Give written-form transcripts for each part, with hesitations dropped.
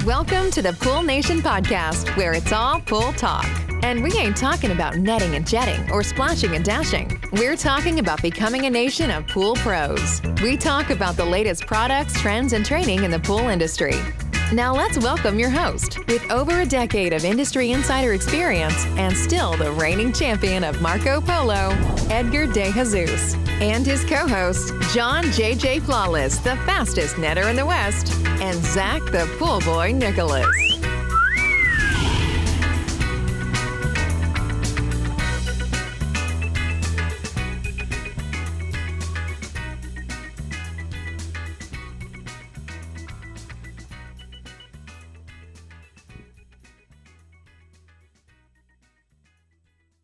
Welcome to the Pool Nation podcast, where it's all pool talk. And we ain't talking about netting and jetting or splashing and dashing. We're talking about becoming a nation of pool pros. We talk about the latest products, trends, and training in the pool industry. Now let's welcome your host, with over a decade of industry insider experience and still the reigning champion of Marco Polo, Edgar De Jesus, and his co-host, John J.J. Flawless, the fastest netter in the West, and Zach the Pool Boy Nicholas.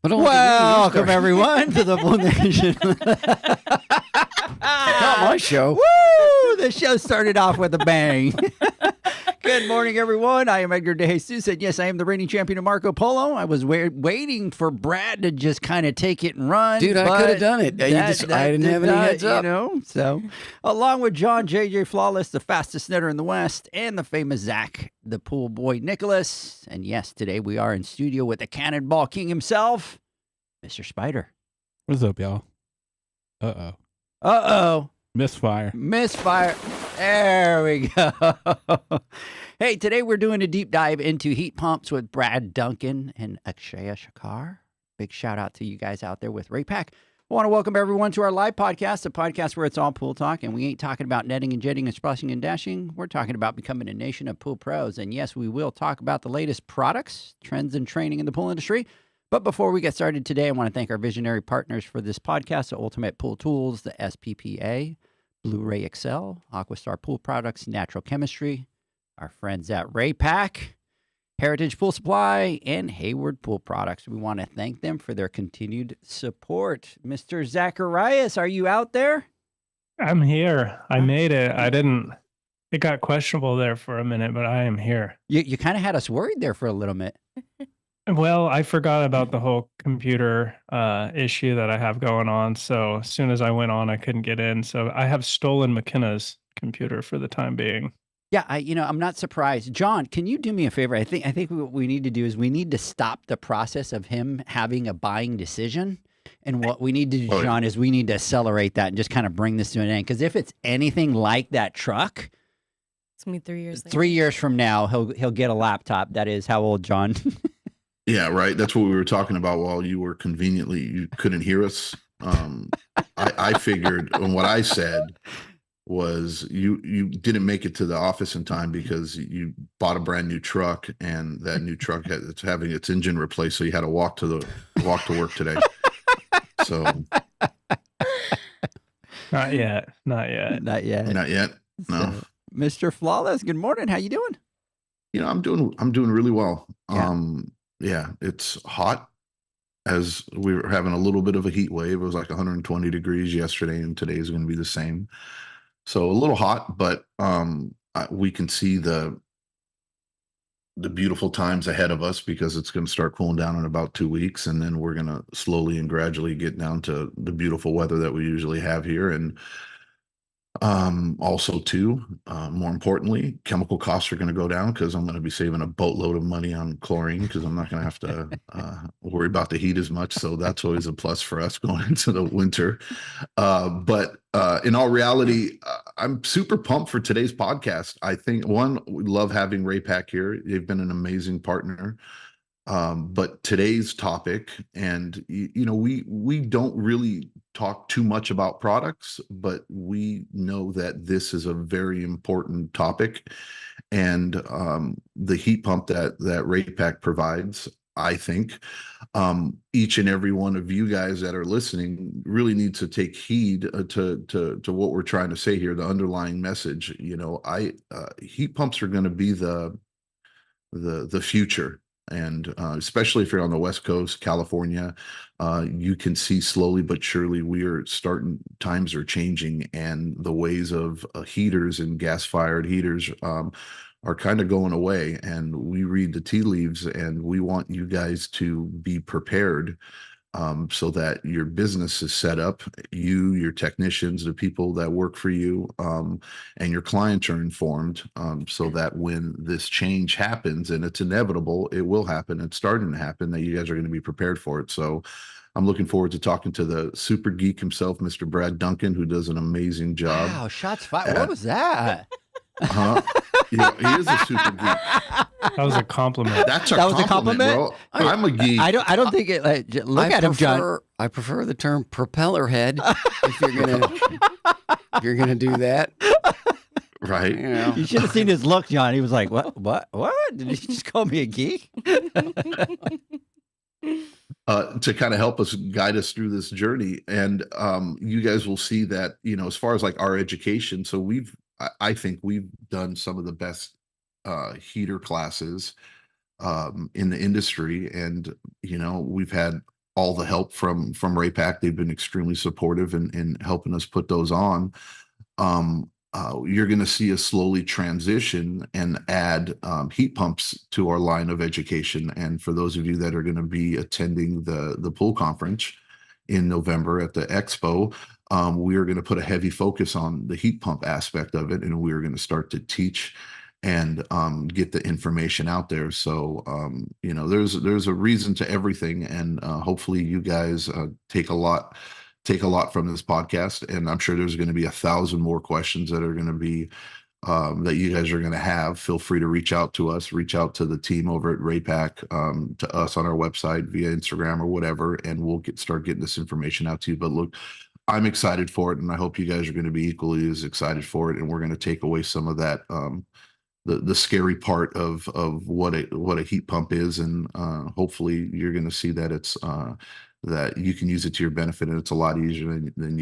Welcome, everyone, to the Pool Nation. Not my show. Woo! The show started off with a bang. Good morning, everyone. I am Edgar De Jesus, and yes, I am the reigning champion of Marco Polo. I was waiting for Brad to just kind of take it and run. Dude, I could have done it. I didn't have any heads up. So, along with John J.J. Flawless, the fastest netter in the West, and the famous Zach, the Pool Boy Nicholas. And yes, today we are in studio with the Cannonball King himself, Mr. Spider. What's up, y'all? Uh-oh. Uh-oh. Misfire. There we go. Hey, today we're doing a deep dive into heat pumps with Brad Duncan and Akshaya Shakar. Big shout out to you guys out there with RayPack. I want to welcome everyone to our live podcast, a podcast where it's all pool talk, and we ain't talking about netting and jetting and splashing and dashing. We're talking about becoming a nation of pool pros. And yes, we will talk about the latest products, trends, and training in the pool industry. But before we get started today, I want to thank our visionary partners for this podcast, the Ultimate Pool Tools, the SPPA, Blu-ray Excel, Aquastar Pool Products, Natural Chemistry, our friends at RayPack, Heritage Pool Supply, and Hayward Pool Products. We want to thank them for their continued support. Mr. Zacharias, are you out there? I'm here. I made it. It got questionable there for a minute, but I am here. You kind of had us worried there for a little bit. Well, I forgot about the whole computer issue that I have going on. So as soon as I went on, I couldn't get in. So I have stolen McKenna's computer for the time being. Yeah, I'm not surprised. John, can you do me a favor? I think what we need to do is we need to stop the process of him having a buying decision. And what we need to do, John, is we need to accelerate that and just kind of bring this to an end. Because if it's anything like that truck, it's gonna be 3 years later. 3 years from now, he'll get a laptop. That is how old, John? Yeah, right. That's what we were talking about while you were you couldn't hear us. I figured, and what I said was you didn't make it to the office in time because you bought a brand new truck, and that new truck it's having its engine replaced, so you had to walk to work today. So Not yet. No. So, Mr. Flawless, good morning. How you doing? I'm doing really well. Yeah. Yeah, it's hot, as we were having a little bit of a heat wave. It was like 120 degrees yesterday, and today is going to be the same. So a little hot, but we can see the beautiful times ahead of us, because it's going to start cooling down in about 2 weeks, and then we're going to slowly and gradually get down to the beautiful weather that we usually have here. And also too, more importantly, chemical costs are going to go down, because I'm going to be saving a boatload of money on chlorine, because I'm not going to have to worry about the heat as much. So that's always a plus for us going into the winter. But in all reality, I'm super pumped for today's podcast. I think, one, we love having RayPack here. They've been an amazing partner. But today's topic, and we don't really talk too much about products, but we know that this is a very important topic. And the heat pump that RayPack provides, I think each and every one of you guys that are listening really needs to take heed to what we're trying to say here, the underlying message. Heat pumps are going to be the future. And especially if you're on the West Coast, California, you can see slowly but surely times are changing, and the ways of heaters and gas-fired heaters are kind of going away. And we read the tea leaves, and we want you guys to be prepared so that your business is set up, you, your technicians, the people that work for you, and your clients are informed, so that when this change happens, and it's inevitable, it will happen, it's starting to happen, that you guys are going to be prepared for it. So I'm looking forward to talking to the super geek himself, Mr. Brad Duncan, who does an amazing job. Wow, shots fired. at- What was that? uh, he is a super geek. That was a compliment. That's a That was a compliment, compliment? bro. I'm a geek. I don't think it. Look at him, John. I prefer the term propeller head if you're gonna do that. Right. You know. You should have seen his look, John. He was like, "What? What? What? Did you just call me a geek?" To kind of help us guide us through this journey. And you guys will see that, as far as like our education, so I think we've done some of the best heater classes in the industry. And, we've had all the help from RAPAC. They've been extremely supportive in helping us put those on. You're going to see us slowly transition and add heat pumps to our line of education. And for those of you that are going to be attending the pool conference in November at the expo, we are going to put a heavy focus on the heat pump aspect of it, and we are going to start to teach and get the information out there. So there's a reason to everything, and hopefully you guys take a lot from this podcast. And I'm sure there's going to be 1,000 more questions that are going to be that you guys are going to have. Feel free to reach out to us, reach out to the team over at RAPAC, to us on our website via Instagram or whatever, and we'll start getting this information out to you. But look, I'm excited for it, and I hope you guys are going to be equally as excited for it. And we're going to take away some of that the scary part of what a heat pump is, and hopefully you're going to see that it's that you can use it to your benefit, and it's a lot easier than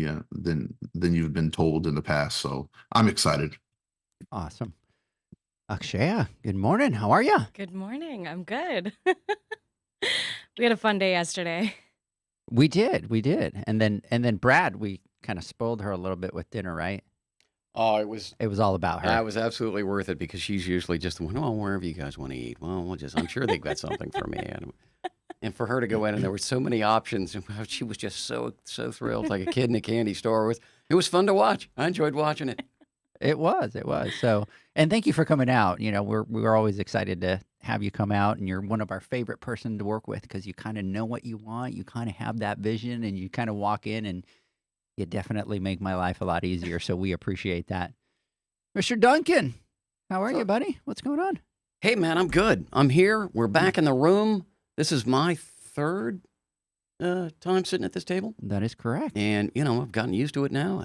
you've been told in the past. So I'm excited. Awesome. Akshaya, good morning. How are you? Good morning. I'm good. We had a fun day yesterday. We did. And then Brad, we kind of spoiled her a little bit with dinner, right? Oh, it was all about her. That was absolutely worth it, because she's usually just the one, oh, wherever you guys want to eat. Well, I'm sure they've got something for me. And for her to go in, and there were so many options, and she was just so thrilled, like a kid in a candy store. It was fun to watch. I enjoyed watching it. It was. So, and thank you for coming out. We're always excited to have you come out, and you're one of our favorite person to work with, because you kind of know what you want. You kind of have that vision, and you kind of walk in, and you definitely make my life a lot easier. So we appreciate that. Mr. Duncan, how are you, buddy? What's going on? Hey, man, I'm good. I'm here. We're back in the room. This is my third time sitting at this table. That is correct. And, I've gotten used to it now.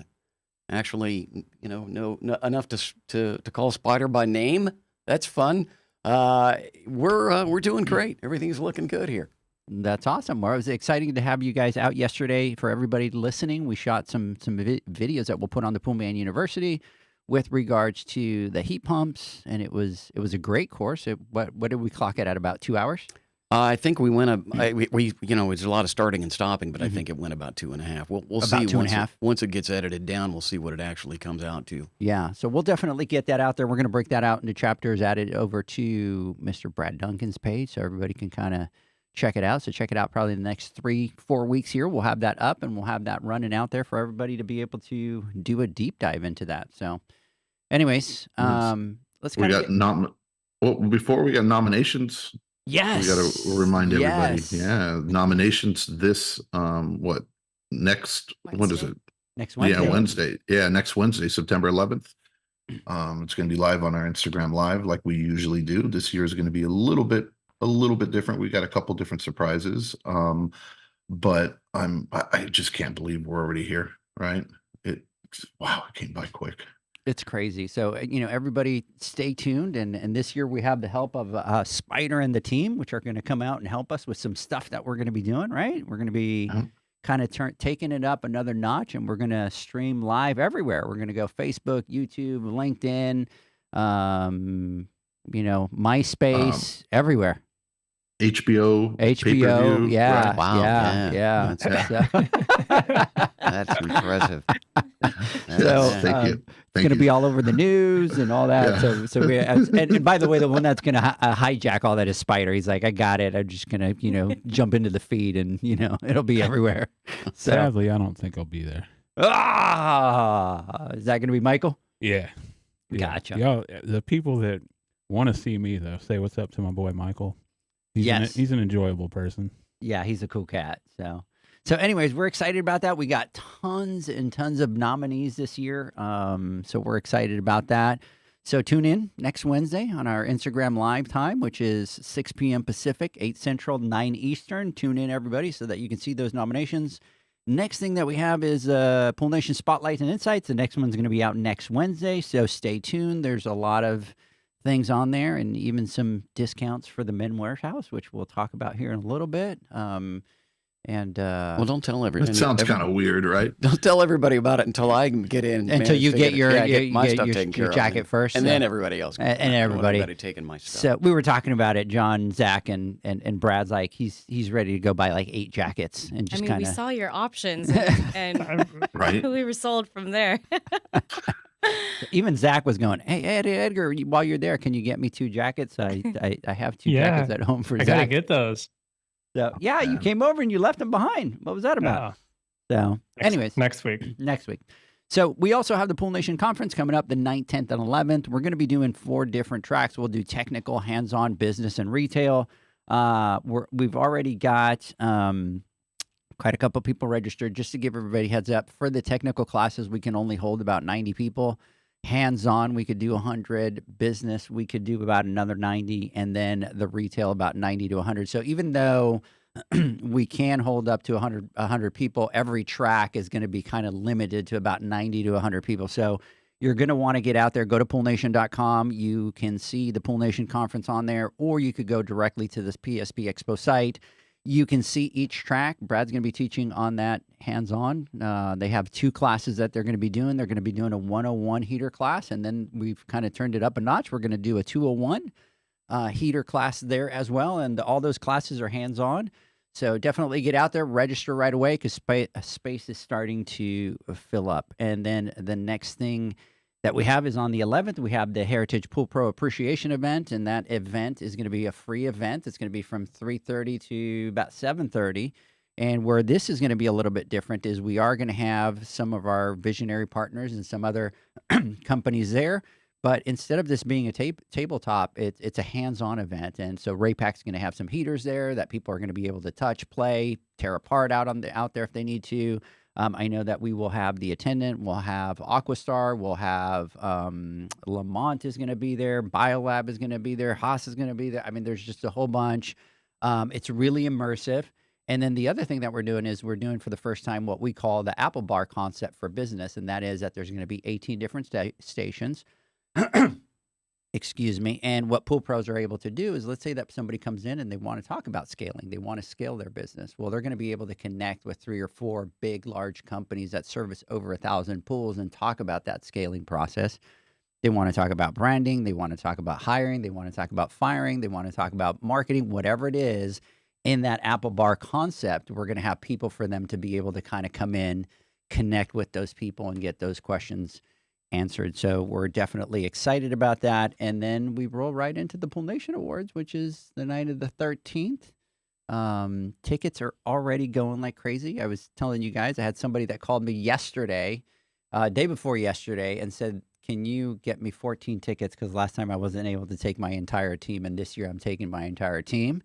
I actually, know enough to call Spider by name. That's fun. We're doing great. Everything's looking good here. That's awesome. Well, it was exciting to have you guys out yesterday. For everybody listening, we shot some videos that we'll put on the Pool Man University with regards to the heat pumps, and it was a great course. What did we clock it at, about 2 hours? I think we went it's a lot of starting and stopping, but I think it went about 2.5. We'll About see 2.5. Once it gets edited down. We'll see what it actually comes out to. Yeah, so we'll definitely get that out there. We're going to break that out into chapters, add it over to Mr. Brad Duncan's page, so everybody can kind of check it out. So check it out probably the next 3-4 weeks here. We'll have that up, and we'll have that running out there for everybody to be able to do a deep dive into that. So anyways, let's We kind got well, before we got nominations. Yes. We got to remind everybody. Yes. Yeah, nominations this next what is it? Next Wednesday. Yeah, Wednesday. Yeah, next Wednesday, September 11th. It's going to be live on our Instagram Live like we usually do. This year is going to be a little bit different. We got a couple different surprises. But I just can't believe we're already here, right? Wow, it came by quick. It's crazy. So, everybody stay tuned. And this year we have the help of Spider and the team, which are going to come out and help us with some stuff that we're going to be doing, right? We're going to be kind of taking it up another notch, and we're going to stream live everywhere. We're going to go Facebook, YouTube, LinkedIn, MySpace, everywhere. HBO. HBO, pay-per-view, yeah, right? Wow, yeah, yeah. That's impressive. So Yes, thank you. it's Thank going to you. be all over the news and all that. Yeah. So we and by the way, the one that's going to hijack all that is Spider. He's like, I got it. I'm just going to jump into the feed and it'll be everywhere. So Sadly, I don't think I'll be there. is that going to be Michael? Yeah. Gotcha. Y'all, the people that want to see me though, say what's up to my boy Michael. Yes. He's an enjoyable person. Yeah, he's a cool cat. So anyways, we're excited about that. We got tons and tons of nominees this year. So we're excited about that. So tune in next Wednesday on our Instagram live time, which is 6 p.m. Pacific, 8 Central, 9 Eastern. Tune in, everybody, so that you can see those nominations. Next thing that we have is Pool Nation Spotlight and Insights. The next one's going to be out next Wednesday, so stay tuned. There's a lot of things on there and even some discounts for the Men Warehouse, which we'll talk about here in a little bit. Well, don't tell everybody. That sounds kind of weird, right? Don't tell everybody about it until I get in. Until you get your my stuff taken care of, jacket first, and then everybody else. And everybody taking my stuff. So we were talking about it. John, Zach, and Brad's like he's ready to go buy like 8 jackets and just kind we of. saw your options and Right. we were sold from there. Even Zach was going, "Hey, Edgar, while you're there, can you get me 2 jackets? I have 2 Yeah, jackets at home for I Zach." gotta get those. So yeah, you came over and you left them behind. What was that about? So, anyways, next week. Next week. So we also have the Pool Nation Conference coming up the 9th, 10th, and 11th. We're going to be doing 4 different tracks. We'll do technical, hands-on, business, and retail. We've already got quite a couple people registered. Just to give everybody a heads up, for the technical classes, we can only hold about 90 people. Hands-on, we could do 100. Business, we could do about another 90. And then the retail, about 90 to 100. So even though we can hold up to 100 people, every track is going to be kind of limited to about 90 to 100 people. So you're going to want to get out there. Go to poolnation.com. You can see the Pool Nation Conference on there, or you could go directly to this PSP Expo site. You can see each track. Brad's going to be teaching on that hands-on. They have 2 classes that they're going to be doing. They're going to be doing a 101 heater class, and then we've kind of turned it up a notch. We're going to do a 201 heater class there as well, and all those classes are hands-on. So definitely get out there, register right away, because space is starting to fill up. And then the next thing that we have is on the 11th, we have the Heritage Pool Pro Appreciation Event, and that event is going to be a free event. It's going to be from 3:30 to about 7:30. And where this is going to be a little bit different is we are going to have some of our visionary partners and some other companies there. But instead of this being a tabletop, it's a hands-on event. And so Raypac's going to have some heaters there that people are going to be able to touch, play, tear apart out there if they need to. I know that we will have the attendant, we'll have Aquastar, we'll have Lamont is going to be there, Biolab is going to be there, Haas is going to be there. I mean, there's just a whole bunch. It's really immersive. And then the other thing that we're doing is we're doing for the first time what we call the Apple Bar concept for business, and that is that there's going to be 18 different stations. Excuse me. And what pool pros are able to do is, let's say that somebody comes in and they want to talk about scaling. They want to scale their business. Well, they're going to be able to connect with 3 or 4 big, large companies that service over 1,000 pools and talk about that scaling process. They want to talk about branding. They want to talk about hiring. They want to talk about firing. They want to talk about marketing, whatever it is. In that Apple Bar concept, we're going to have people for them to be able to kind of come in, connect with those people, and get those questions answered. So we're definitely excited about that. And then we roll right into the Pool Nation Awards, which is the night of the 13th. Tickets are already going like crazy. I was telling you guys, I had somebody that called me yesterday, day before yesterday, and said, can you get me 14 tickets? Because last time I wasn't able to take my entire team, and this year I'm taking my entire team.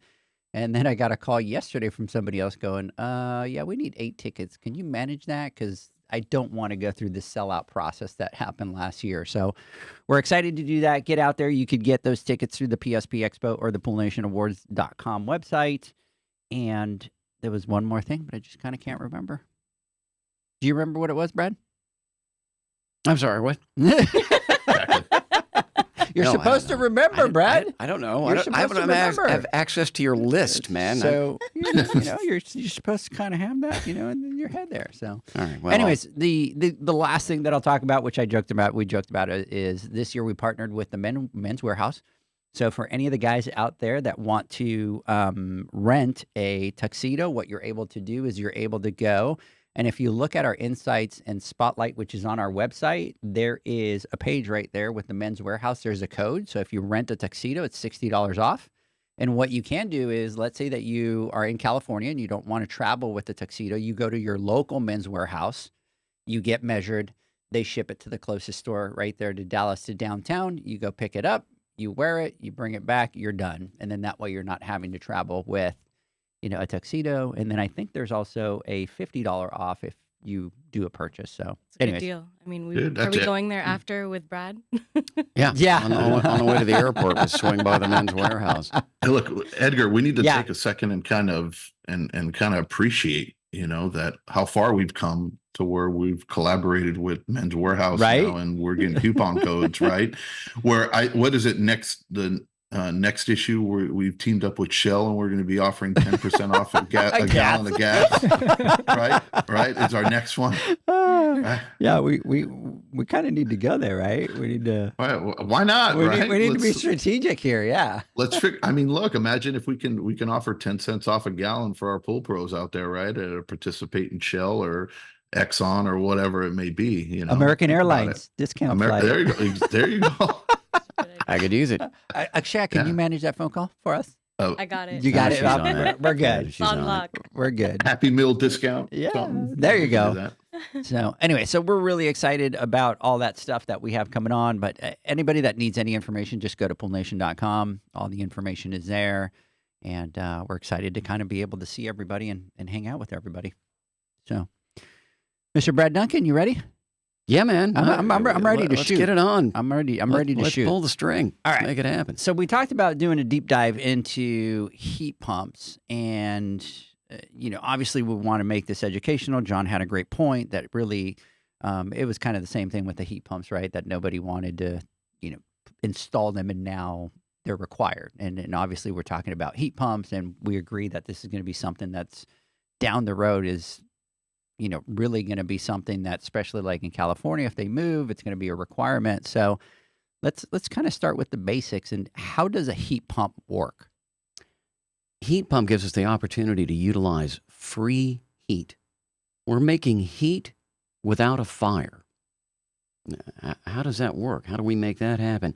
And then I got a call yesterday from somebody else going, yeah, we need 8 tickets. Can you manage that? Because I don't want to go through the sellout process that happened last year. So we're excited to do that. Get out there. You could get those tickets through the PSP Expo or the poolnationawards.com website. And there was one more thing, but I just kind of can't remember. Do you remember what it was, Brad? I'm sorry, what? You're No, supposed to remember, Brad. I don't know. You're I supposed to don't remember. have access to your list, man. So, you're supposed to kind of have that, in your head there. So, All right. Well, anyways, the last thing that I'll talk about, which we joked about, is this year we partnered with the Men's Warehouse. So for any of the guys out there that want to rent a tuxedo, what you're able to do is you're able to go. And if you look at our Insights and Spotlight, which is on our website, there is a page right there with the Men's Warehouse. There's a code. So if you rent a tuxedo, it's $60 off. And what you can do is, let's say that you are in California and you don't want to travel with the tuxedo. You go to your local Men's Warehouse, you get measured, they ship it to the closest store right there to Dallas to downtown. You go pick it up, you wear it, you bring it back, you're done. And then that way you're not having to travel with, a tuxedo. And then I think there's also a $50 off if you do a purchase. So It's a good deal. I mean, Dude, are that's we it. going there after with Brad? Yeah. Yeah. On the way to the airport, we swing by the Men's Warehouse. Hey, look, Edgar, we need to Yeah. take a second and kind of appreciate, that how far we've come to where we've collaborated with Men's Warehouse Right. now, and we're getting coupon codes, right? Where what is it next issue where we've teamed up with Shell and we're going to be offering 10% off a gallon of gas, right? It's our next one. Right? Yeah, we kind of need to go there, right? We need to. Why not? We right? need to be strategic here. Yeah. Let's figure. I mean, look. Imagine if we can offer 10 cents off a gallon for our pool pros out there, right? Participate in Shell or Exxon or whatever it may be. American think about Airlines it. discount flight. There you go. There you go. I could use it. Akshay, can you Yeah. manage that phone call for us? I got it. You got she's it. on it. We're good. She's It's on on it. lock. We're good. Happy Meal discount. Yeah, something. there you We can go. do that. So anyway, so we're really excited about all that stuff that we have coming on. But anybody that needs any information, just go to poolnation.com. All the information is there. And we're excited to kind of be able to see everybody and hang out with everybody. So, Mr. Brad Duncan, you ready? Yeah, man. I'm ready to Let's shoot. get it on. I'm ready to Let's shoot. pull the string. All right. Make it happen. So we talked about doing a deep dive into heat pumps, and obviously we want to make this educational. John had a great point that really, it was kind of the same thing with the heat pumps, right? That nobody wanted to, install them, and now they're required. And obviously we're talking about heat pumps, and we agree that this is going to be something that's down the road is, really going to be something that, especially like in California, if they move, it's going to be a requirement. So let's kind of start with the basics. And how does a heat pump work? Heat pump gives us the opportunity to utilize free heat. We're making heat without a fire. How does that work? How do we make that happen?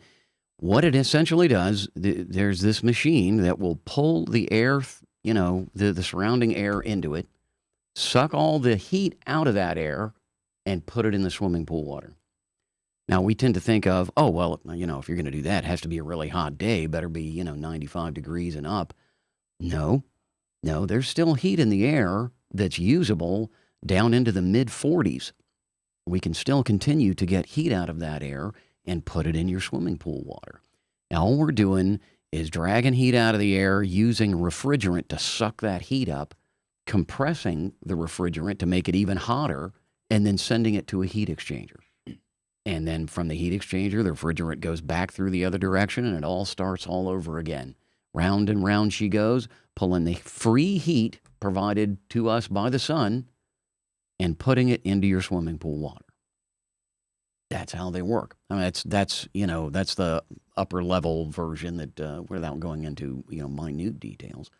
What it essentially does, there's this machine that will pull the air, the surrounding air into it, suck all the heat out of that air, and put it in the swimming pool water. Now, we tend to think of, oh, well, if you're going to do that, it has to be a really hot day, better be, 95 degrees and up. No, there's still heat in the air that's usable down into the mid-40s. We can still continue to get heat out of that air and put it in your swimming pool water. Now, all we're doing is dragging heat out of the air, using refrigerant to suck that heat up, compressing the refrigerant to make it even hotter, and then sending it to a heat exchanger. And then from the heat exchanger, the refrigerant goes back through the other direction, and it all starts all over again. Round and round she goes, pulling the free heat provided to us by the sun and putting it into your swimming pool water. That's how they work. I mean, that's the upper level version that without going into minute details.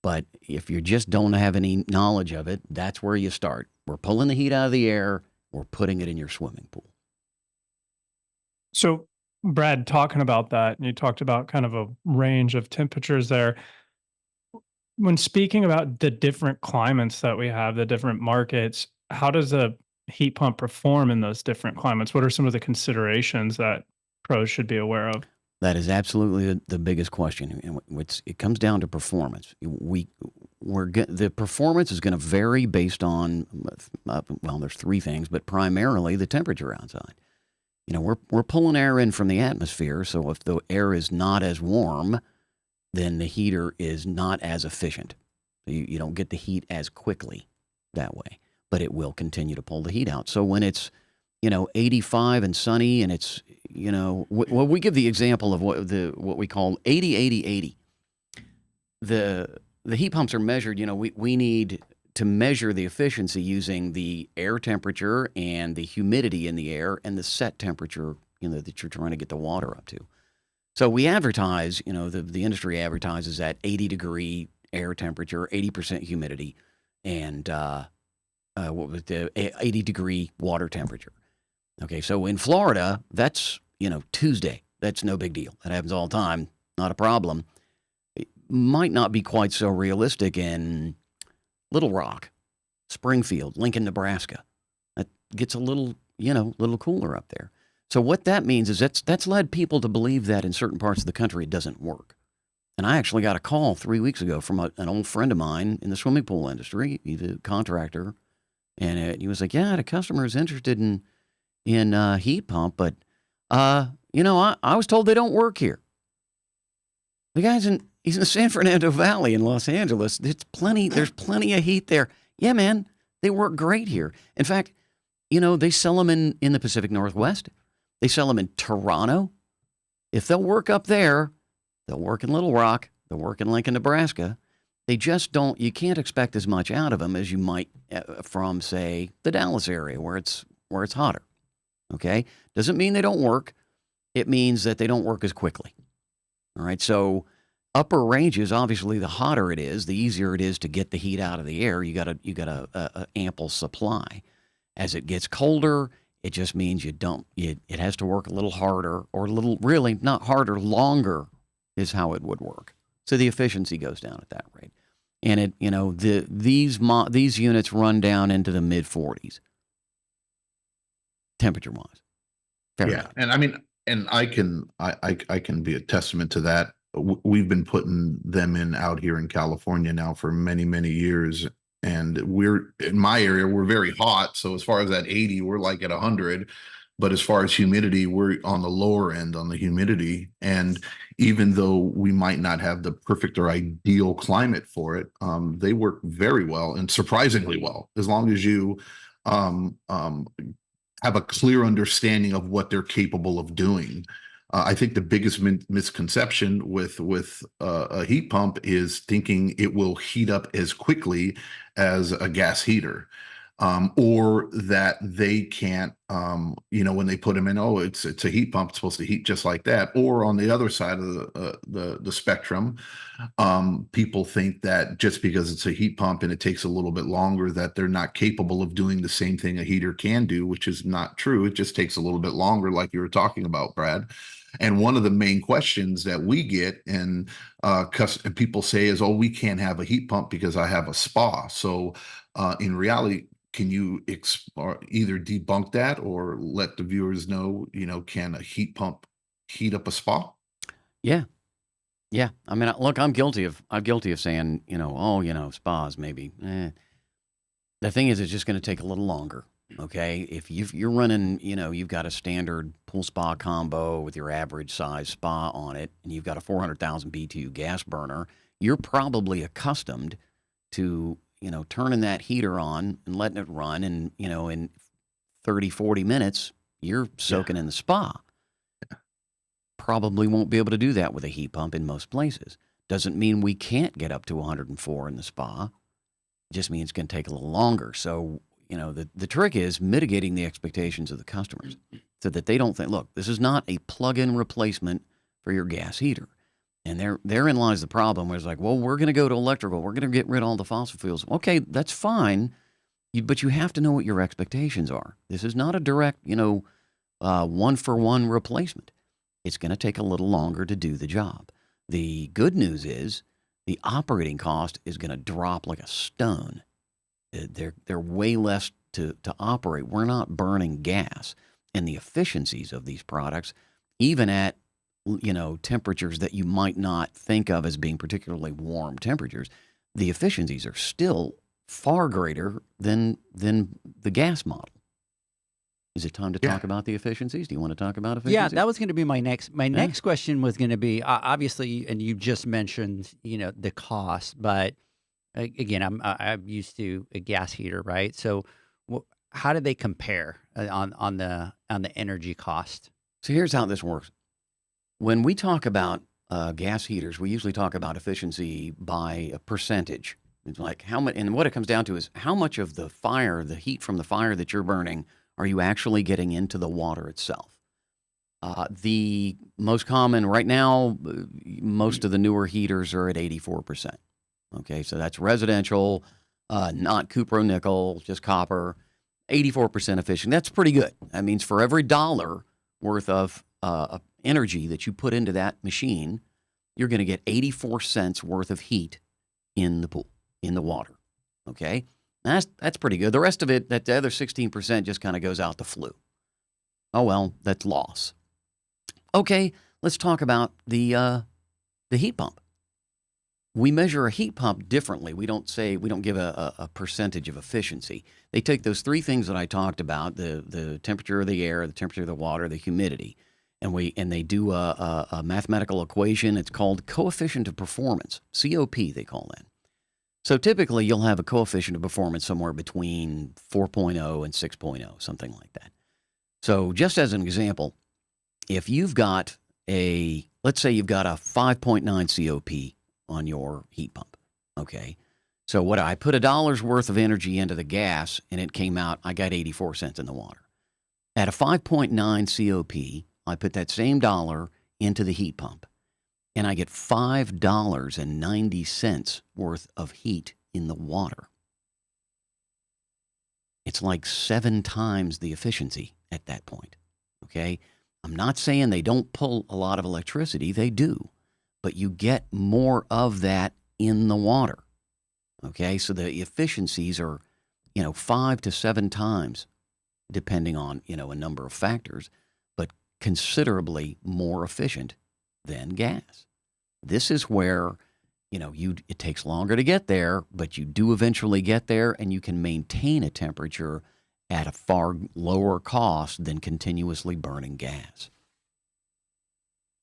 But if you just don't have any knowledge of it, that's where you start. We're pulling the heat out of the air. We're putting it in your swimming pool. So, Brad, talking about that, and you talked about kind of a range of temperatures there. When speaking about the different climates that we have, the different markets, how does a heat pump perform in those different climates? What are some of the considerations that pros should be aware of? That is absolutely the biggest question. It comes down to performance. The performance is going to vary based on, there's three things, but primarily the temperature outside. We're pulling air in from the atmosphere, so if the air is not as warm, then the heater is not as efficient. You don't get the heat as quickly that way, but it will continue to pull the heat out. So when it's 85 and sunny, and it's, we give the example of what we call 80-80-80. The heat pumps are measured, we need to measure the efficiency using the air temperature and the humidity in the air and the set temperature, that you're trying to get the water up to. So we advertise, the industry advertises at 80-degree air temperature, 80% humidity, and what was the 80-degree water temperature. Okay, so in Florida, that's, Tuesday. That's no big deal. That happens all the time. Not a problem. It might not be quite so realistic in Little Rock, Springfield, Lincoln, Nebraska. That gets a little cooler up there. So what that means is that's led people to believe that in certain parts of the country it doesn't work. And I actually got a call 3 weeks ago from an old friend of mine in the swimming pool industry. He's a contractor, and he was like, "Yeah, the customer is interested in heat pump, but I was told they don't work here." The guy's he's in the San Fernando Valley in Los Angeles. There's plenty of heat there. Yeah, man, they work great here. In fact, they sell them in the Pacific Northwest. They sell them in Toronto. If they'll work up there, they'll work in Little Rock. They'll work in Lincoln, Nebraska. They just don't. You can't expect as much out of them as you might from, say, the Dallas area where it's hotter. Okay, doesn't mean they don't work. It means that they don't work as quickly. All right, so upper ranges, obviously, the hotter it is, the easier it is to get the heat out of the air. You got a ample supply. As it gets colder, it just means it has to work a little harder, or really not harder, longer is how it would work. So the efficiency goes down at that rate. And these units run down into the mid 40s temperature wise. Yeah. And I mean, and I can be a testament to that. We've been putting them out here in California now for many, many years. And we're in my area, we're very hot. So as far as that 80, we're like at 100. But as far as humidity, we're on the lower end on the humidity. And even though we might not have the perfect or ideal climate for it, they work very well and surprisingly well, as long as you have a clear understanding of what they're capable of doing. I think the biggest misconception with a heat pump is thinking it will heat up as quickly as a gas heater, or that they can't, when they put them in, oh, it's a heat pump, it's supposed to heat just like that. Or on the other side of the spectrum, people think that just because it's a heat pump and it takes a little bit longer, that they're not capable of doing the same thing a heater can do, which is not true. It just takes a little bit longer, like you were talking about, Brad. And one of the main questions that we get and people say is, oh, we can't have a heat pump because I have a spa. So in reality, can you either debunk that or let the viewers know, can a heat pump heat up a spa? Yeah. Yeah. I mean, look, I'm guilty of saying, spas maybe. The thing is, it's just going to take a little longer. Okay, if you're running, you've got a standard pool spa combo with your average size spa on it, and you've got a 400,000 BTU gas burner, you're probably accustomed to, turning that heater on and letting it run, and, in 30, 40 minutes, you're soaking in the spa. Probably won't be able to do that with a heat pump in most places. Doesn't mean we can't get up to 104 in the spa. It just means it's going to take a little longer. So, the trick is mitigating the expectations of the customers so that they don't think, look, this is not a plug-in replacement for your gas heater. And therein lies the problem, where it's like, well, we're going to go to electrical. We're going to get rid of all the fossil fuels. Okay, that's fine, but you have to know what your expectations are. This is not a direct, one-for-one replacement. It's going to take a little longer to do the job. The good news is the operating cost is going to drop like a stone. They're way less to operate. We're not burning gas, and the efficiencies of these products, even at temperatures that you might not think of as being particularly warm temperatures, the efficiencies are still far greater than the gas model. Is it time to talk about the efficiencies? Do you want to talk about efficiencies? Yeah, that was going to be my next. My next question was going to be obviously, and you just mentioned the cost, but again, I'm used to a gas heater, right? So, how do they compare on the energy cost? So here's how this works. When we talk about gas heaters, we usually talk about efficiency by a percentage. It's like how much, and what it comes down to is how much of the heat from the fire that you're burning, are you actually getting into the water itself? The most common right now, most of the newer heaters are at 84%. Okay, so that's residential, not cupro-nickel, just copper, 84% efficient. That's pretty good. That means for every dollar worth of energy that you put into that machine, you're going to get 84 cents worth of heat in the pool, in the water. Okay, that's pretty good. The rest of it, that the other 16%, just kind of goes out the flue. Oh well, that's loss. Okay, let's talk about the heat pump. We measure a heat pump differently. We don't give a percentage of efficiency. They take those three things that I talked about: the temperature of the air, the temperature of the water, the humidity, and they do a mathematical equation. It's called coefficient of performance, COP they call that. So typically you'll have a coefficient of performance somewhere between 4.0 and 6.0, something like that. So just as an example, if you've got let's say you've got a 5.9 COP on your heat pump, okay? So what I put $1 worth of energy into the gas and it came out, I got 84 cents in the water. At a 5.9 COP, I put that same dollar into the heat pump and I get $5.90 worth of heat in the water. It's like 7 times the efficiency at that point, okay? I'm not saying they don't pull a lot of electricity, they do, but you get more of that in the water, okay? So the efficiencies are, 5 to 7 times, depending on, a number of factors, but considerably more efficient than gas. This is where, it takes longer to get there, but you do eventually get there and you can maintain a temperature at a far lower cost than continuously burning gas.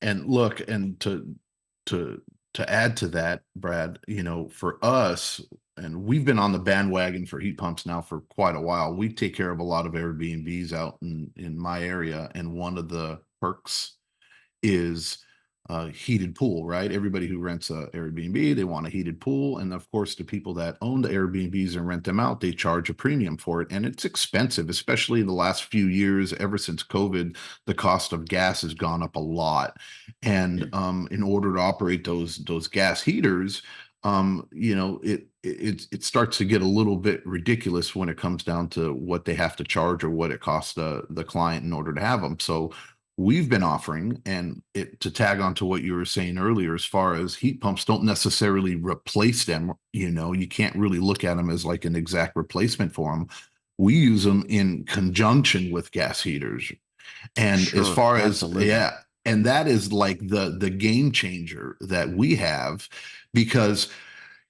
And look, and to add to that, Brad, for us, and we've been on the bandwagon for heat pumps now for quite a while. We take care of a lot of Airbnbs out in my area, and one of the perks is heated pool, right? Everybody who rents a Airbnb, they want a heated pool. And of course, the people that own the Airbnbs and rent them out, they charge a premium for it. And it's expensive, especially in the last few years. Ever since COVID, the cost of gas has gone up a lot. And in order to operate those gas heaters, it starts to get a little bit ridiculous when it comes down to what they have to charge or what it costs the client in order to have them. So we've been offering, and to tag on to what you were saying earlier, as far as heat pumps don't necessarily replace them, you can't really look at them as like an exact replacement for them. We use them in conjunction with gas heaters. And Sure, as far absolutely. as, and that is like the game changer that we have, because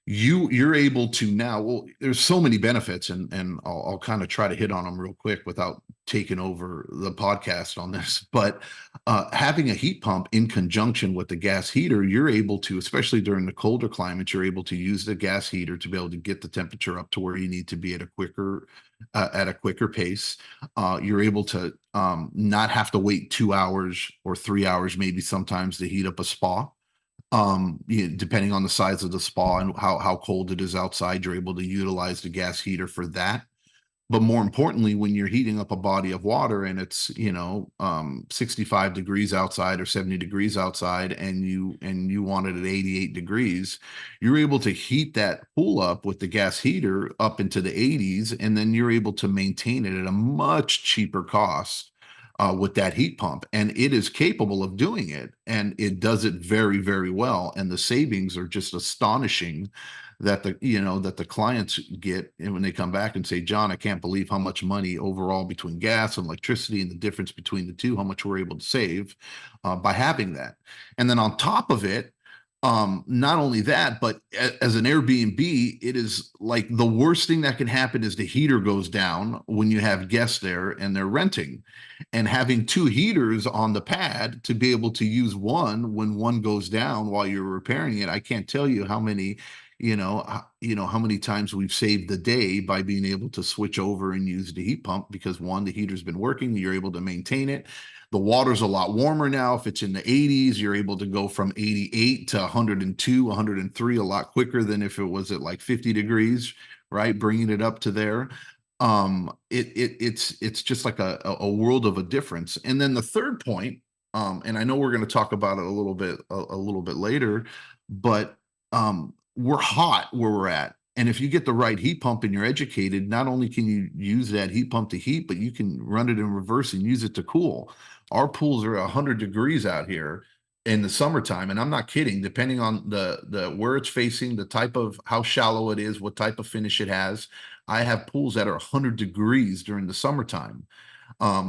you're able to now, well, there's so many benefits, and I'll kind of try to hit on them real quick without taking over the podcast on this. But having a heat pump in conjunction with the gas heater, you're able to, especially during the colder climates, you're able to use the gas heater to be able to get the temperature up to where you need to be at a quicker pace. You're able to not have to wait 2 hours or 3 hours, maybe sometimes, to heat up a spa. Depending on the size of the spa and how cold it is outside, you're able to utilize the gas heater for that. But more importantly, when you're heating up a body of water and it's 65 degrees outside or 70 degrees outside, and you want it at 88 degrees, you're able to heat that pool up with the gas heater up into the 80s, and then you're able to maintain it at a much cheaper cost with that heat pump. And it is capable of doing it, and it does it very, very well. And the savings are just astonishing that the clients get. And when they come back and say, John, I can't believe how much money overall between gas and electricity and the difference between the two, how much we're able to save by having that. And then on top of it, not only that, but as an Airbnb, it is like the worst thing that can happen is the heater goes down when you have guests there and they're renting. And having 2 heaters on the pad to be able to use one when one goes down while you're repairing it, I can't tell you how many how many times we've saved the day by being able to switch over and use the heat pump, because one, the heater's been working, you're able to maintain it. The water's a lot warmer now. If it's in the 80s, you're able to go from 88 to 102, 103 a lot quicker than if it was at like 50 degrees, right? Bringing it up to there. It's just like a world of a difference. And then the third point And I know we're going to talk about it a little bit later, but we're hot where we're at. And if you get the right heat pump and you're educated, not only can you use that heat pump to heat, but you can run it in reverse and use it to cool. Our pools are 100 degrees out here in the summertime, and I'm not kidding. Depending on the where it's facing, the type of how shallow it is, what type of finish it has, I have pools that are 100 degrees during the summertime,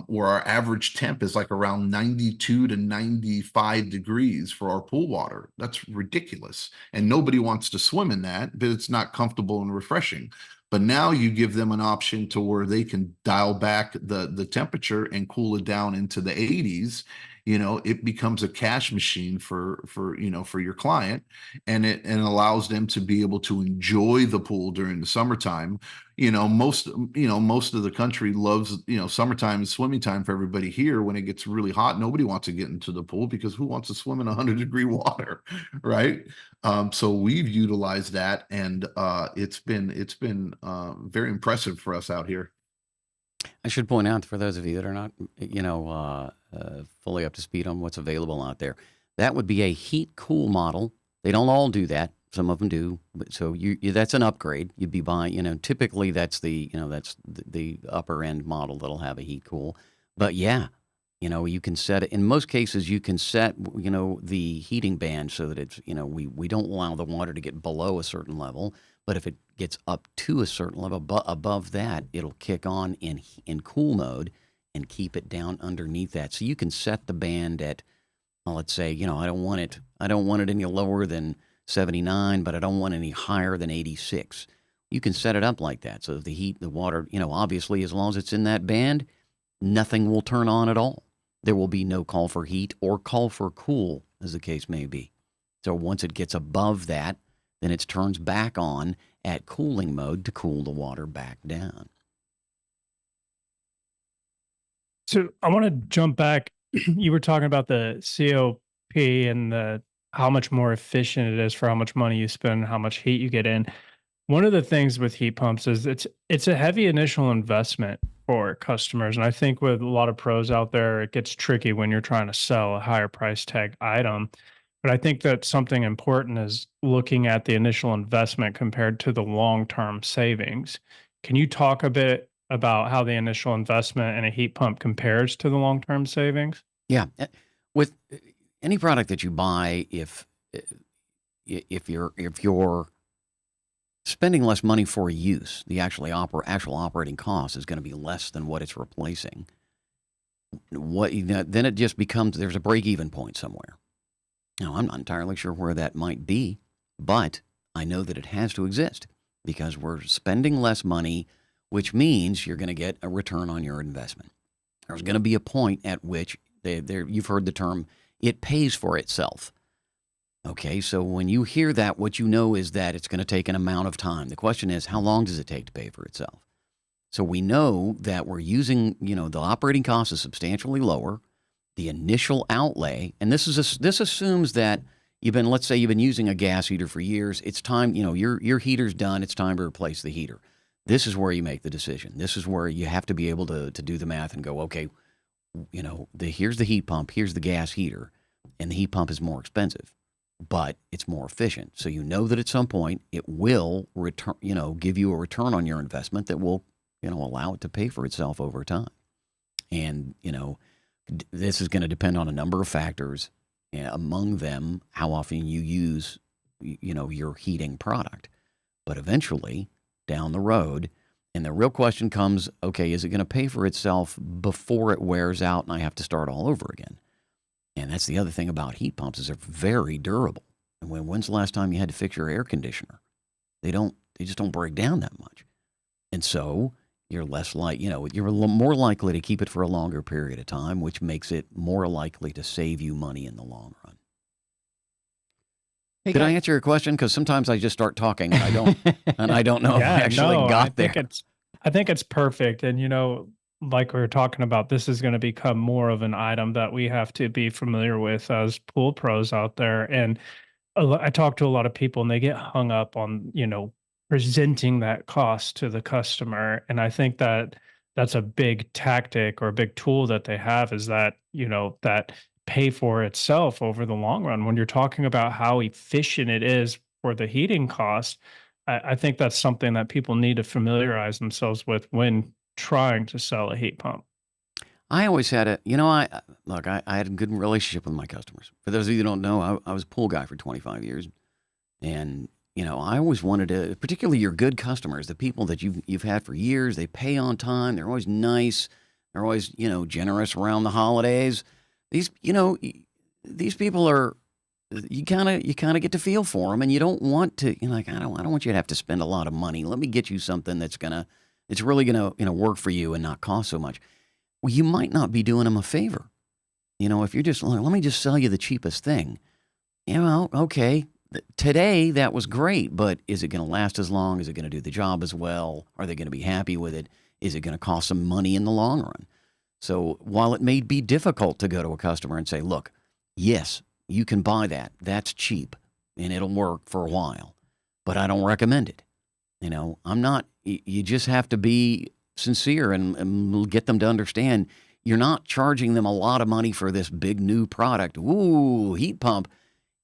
where our average temp is like around 92 to 95 degrees for our pool water. That's ridiculous. And nobody wants to swim in that, but it's not comfortable and refreshing. But now you give them an option to where they can dial back the temperature and cool it down into the 80s. It becomes a cash machine for your client, and it allows them to be able to enjoy the pool during the summertime. Most of the country loves, summertime is swimming time for everybody. Here, when it gets really hot, nobody wants to get into the pool, because who wants to swim in 100-degree water, right? So we've utilized that, and it's been very impressive for us out here. I should point out, for those of you that are not, fully up to speed on what's available out there, that would be a heat-cool model. They don't all do that. Some of them do, but so that's an upgrade. You'd be buying, typically that's the upper end model that'll have a heat cool. But yeah, you can set it. In most cases, you can set, the heating band so that it's, we don't allow the water to get below a certain level. But if it gets up to a certain level above that, it'll kick on in cool mode and keep it down underneath that. So you can set the band at, well, let's say, I don't want it any lower than 79, but I don't want any higher than 86. You can set it up like that. So if the water, obviously, as long as it's in that band, nothing will turn on at all. There will be no call for heat or call for cool, as the case may be. So once it gets above that, then it turns back on at cooling mode to cool the water back down. So I want to jump back. You were talking about the COP and how much more efficient it is for how much money you spend, how much heat you get in. One of the things with heat pumps is it's a heavy initial investment for customers. And I think with a lot of pros out there, it gets tricky when you're trying to sell a higher price tag item. But I think that something important is looking at the initial investment compared to the long-term savings. Can you talk a bit about how the initial investment in a heat pump compares to the long-term savings? Yeah. With any product that you buy, if you're spending less money for use, the actual operating cost is going to be less than what it's replacing. Then it just becomes, there's a break-even point somewhere. Now, I'm not entirely sure where that might be, but I know that it has to exist because we're spending less money, which means you're going to get a return on your investment. There's going to be a point at which you've heard the term, it pays for itself. Okay, so when you hear that, what you know is that it's going to take an amount of time. The question is, how long does it take to pay for itself? So we know that we're using, the operating cost is substantially lower. The initial outlay, and this assumes that let's say you've been using a gas heater for years. It's time, your heater's done. It's time to replace the heater. This is where you make the decision. This is where you have to be able to do the math and go, okay, here's the heat pump, here's the gas heater, and the heat pump is more expensive, but it's more efficient. So you know that at some point it will return, give you a return on your investment that will, allow it to pay for itself over time. And, this is going to depend on a number of factors, among them how often you use, your heating product. But eventually, down the road, and the real question comes, okay, is it going to pay for itself before it wears out and I have to start all over again? And that's the other thing about heat pumps is they're very durable. And when's the last time you had to fix your air conditioner? They just don't break down that much. And so you're you're more likely to keep it for a longer period of time, which makes it more likely to save you money in the long run. Hey, Did I answer your question? Because sometimes I just start talking and I don't know if I actually got there. I think it's perfect. And, like we were talking about, this is going to become more of an item that we have to be familiar with as pool pros out there. And I talk to a lot of people and they get hung up on, presenting that cost to the customer. And I think that that's a big tactic or a big tool that they have is that, that pay for itself over the long run. When you're talking about how efficient it is for the heating cost, I think that's something that people need to familiarize themselves with when trying to sell a heat pump. I always had I had a good relationship with my customers. For those of you who don't know, I was a pool guy for 25 years. And, I always wanted to, particularly your good customers, the people that you've had for years, they pay on time. They're always nice. They're always, generous around the holidays. These people are, you kind of get to feel for them, and you don't want to, I don't want you to have to spend a lot of money. Let me get you something it's really gonna, work for you and not cost so much. Well, you might not be doing them a favor. If you're just, let me just sell you the cheapest thing. Okay, today that was great, but is it going to last as long? Is it going to do the job as well? Are they going to be happy with it? Is it going to cost some money in the long run? So while it may be difficult to go to a customer and say, look, yes, you can buy that. That's cheap and it'll work for a while, but I don't recommend it. You just have to be sincere and get them to understand you're not charging them a lot of money for this big new product. Ooh, heat pump.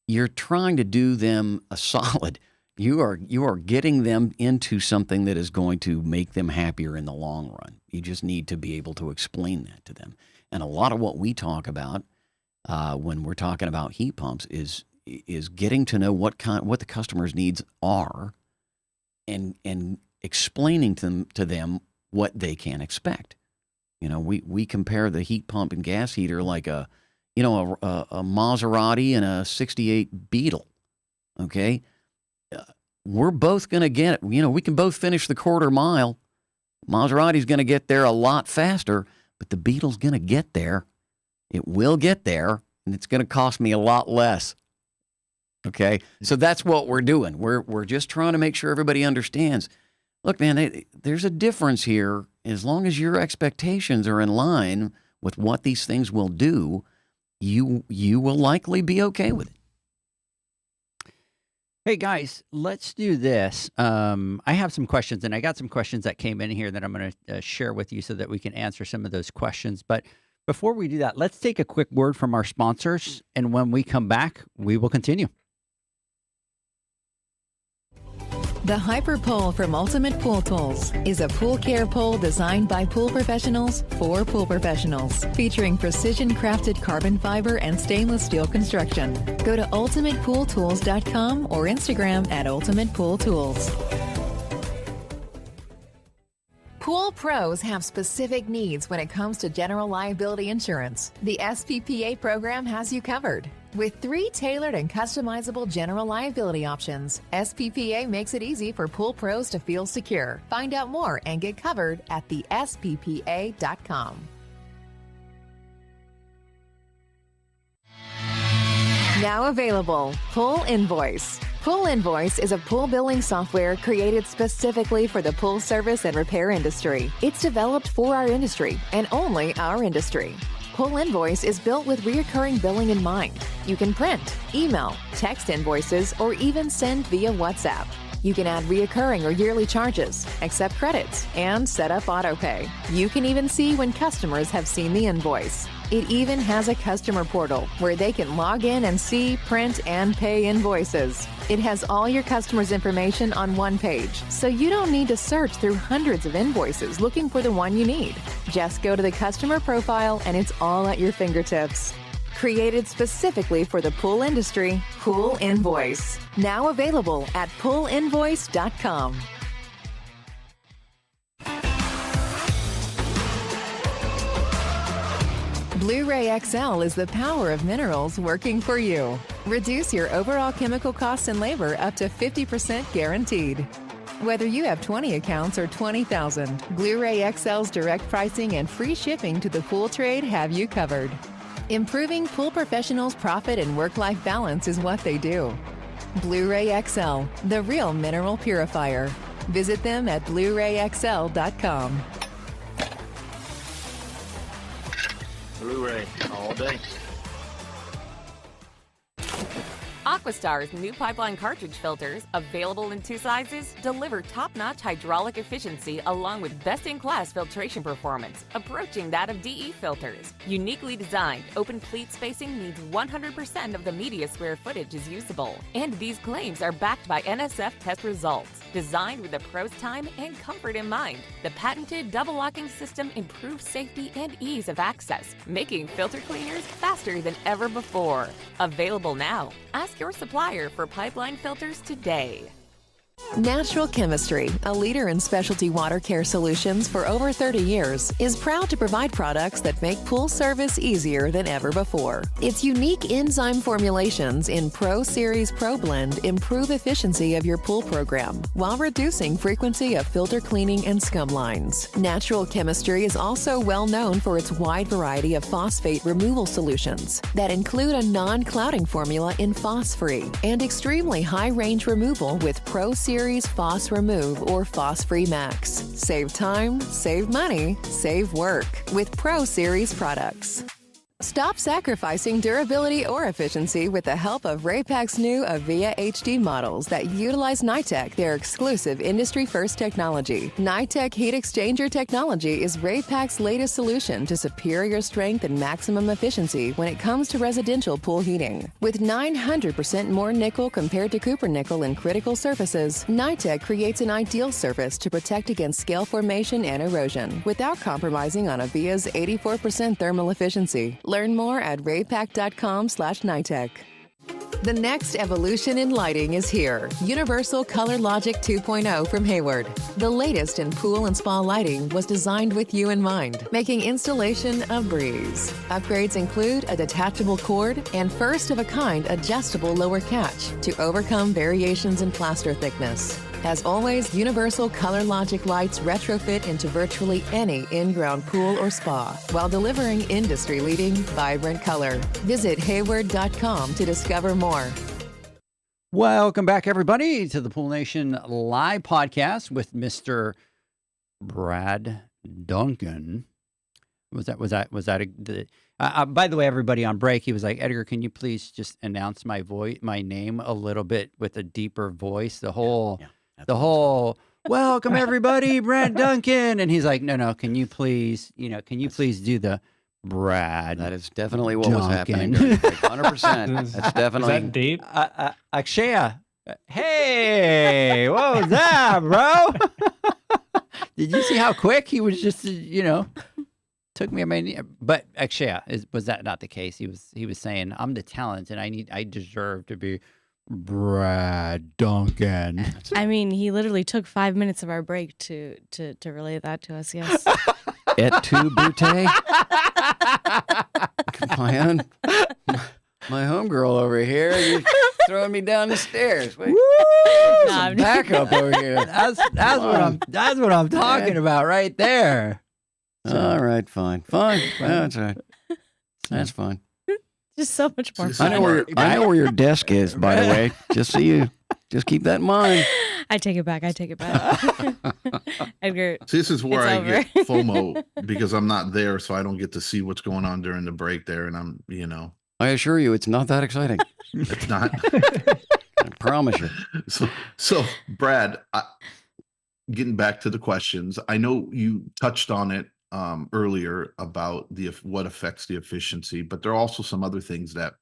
You're trying to do them a solid. You are getting them into something that is going to make them happier in the long run. You just need to be able to explain that to them. And a lot of what we talk about when we're talking about heat pumps is getting to know what the customer's needs are, and explaining to them what they can expect. We compare the heat pump and gas heater like a Maserati and a '68 Beetle. Okay, we're both going to get, we can both finish the quarter mile. Maserati's going to get there a lot faster, but the Beetle's going to get there. It will get there, and it's going to cost me a lot less. Okay, so that's what we're doing. We're just trying to make sure everybody understands. Look, man, there's a difference here. As long as your expectations are in line with what these things will do, you will likely be okay with it. Hey guys, let's do this. I have some questions, and I got some questions that came in here that I'm going to share with you so that we can answer some of those questions. But before we do that, let's take a quick word from our sponsors, and when we come back, we will continue. The Hyper Pole from Ultimate Pool Tools is a pool care pole designed by pool professionals for pool professionals, featuring precision-crafted carbon fiber and stainless steel construction. Go to ultimatepooltools.com or Instagram at Ultimate Pool Tools. Pool pros have specific needs when it comes to general liability insurance. The SPPA program has you covered. With 3 tailored and customizable general liability options, SPPA makes it easy for pool pros to feel secure. Find out more and get covered at thesppa.com. Now available, Pool Invoice. Pool Invoice is a pool billing software created specifically for the pool service and repair industry. It's developed for our industry and only our industry. Pool Invoice is built with recurring billing in mind. You can print, email, text invoices, or even send via WhatsApp. You can add recurring or yearly charges, accept credits, and set up autopay. You can even see when customers have seen the invoice. It even has a customer portal where they can log in and see, print, and pay invoices. It has all your customers' information on one page, so you don't need to search through hundreds of invoices looking for the one you need. Just go to the customer profile and it's all at your fingertips. Created specifically for the pool industry, Pool Invoice. Now available at poolinvoice.com. Blu-ray XL is the power of minerals working for you. Reduce your overall chemical costs and labor up to 50% guaranteed. Whether you have 20 accounts or 20,000, Blu-ray XL's direct pricing and free shipping to the pool trade have you covered. Improving pool professionals' profit and work-life balance is what they do. Blu-ray XL, the real mineral purifier. Visit them at BluRayXL.com. Blu-ray all day. Aquastar's new pipeline cartridge filters, available in 2 sizes, deliver top-notch hydraulic efficiency along with best-in-class filtration performance, approaching that of DE filters. Uniquely designed, open pleat spacing means 100% of the media square footage is usable. And these claims are backed by NSF test results. Designed with the pro's time and comfort in mind, the patented double locking system improves safety and ease of access, making filter cleaners faster than ever before. Available now. Ask your supplier for pipeline filters today. Natural Chemistry, a leader in specialty water care solutions for over 30 years, is proud to provide products that make pool service easier than ever before. Its unique enzyme formulations in Pro Series Pro Blend improve efficiency of your pool program while reducing frequency of filter cleaning and scum lines. Natural Chemistry is also well known for its wide variety of phosphate removal solutions that include a non-clouding formula in Phos-Free and extremely high-range removal with Pro Series Phos Remove or Phos-Free Max. Save time, save money, save work with Pro Series products. Stop sacrificing durability or efficiency with the help of Raypak's new Avia HD models that utilize NITEC, their exclusive industry-first technology. NITEC heat exchanger technology is Raypak's latest solution to superior strength and maximum efficiency when it comes to residential pool heating. With 900% more nickel compared to copper nickel in critical surfaces, NITEC creates an ideal surface to protect against scale formation and erosion without compromising on Avia's 84% thermal efficiency. Learn more at raypak.com/NITEC. The next evolution in lighting is here. Universal Color Logic 2.0 from Hayward. The latest in pool and spa lighting was designed with you in mind, making installation a breeze. Upgrades include a detachable cord and first-of-a-kind adjustable lower catch to overcome variations in plaster thickness. As always, Universal Color Logic lights retrofit into virtually any in-ground pool or spa while delivering industry-leading, vibrant color. Visit Hayward.com to discover more. Welcome back, everybody, to the Pool Nation live podcast with Mr. Brad Duncan. Was that by the way, everybody on break, he was like, Edgar, can you please just announce my name a little bit with a deeper voice? The whole welcome everybody, Brad Duncan. And he's like, no, can you please do the Brad? That is definitely what Duncan. was happening. 100%. That's definitely. Is that deep? Akshaya, hey, what was that, bro? Did you see how quick he was? Just took me a minute. But Akshaya, was that not the case? He was saying, I'm the talent, and I deserve to be Brad Duncan. I mean, he literally took 5 minutes of our break to relay that to us. Yes. Et tu, Brute? My homegirl over here. You're throwing me down the stairs. Wait. Some backup over here. That's what I'm talking about right there. All right, fine. That's all right. That's fine. Just so much more I know where your desk is, by the way. Just so you keep that in mind. I take it back. Edgar. See, this is where I over. get FOMO because I'm not there, so I don't get to see what's going on during the break there. And I'm, I assure you, it's not that exciting. it's not. I promise you. So Brad, getting back to the questions, I know you touched on it earlier about what affects the efficiency, but there are also some other things that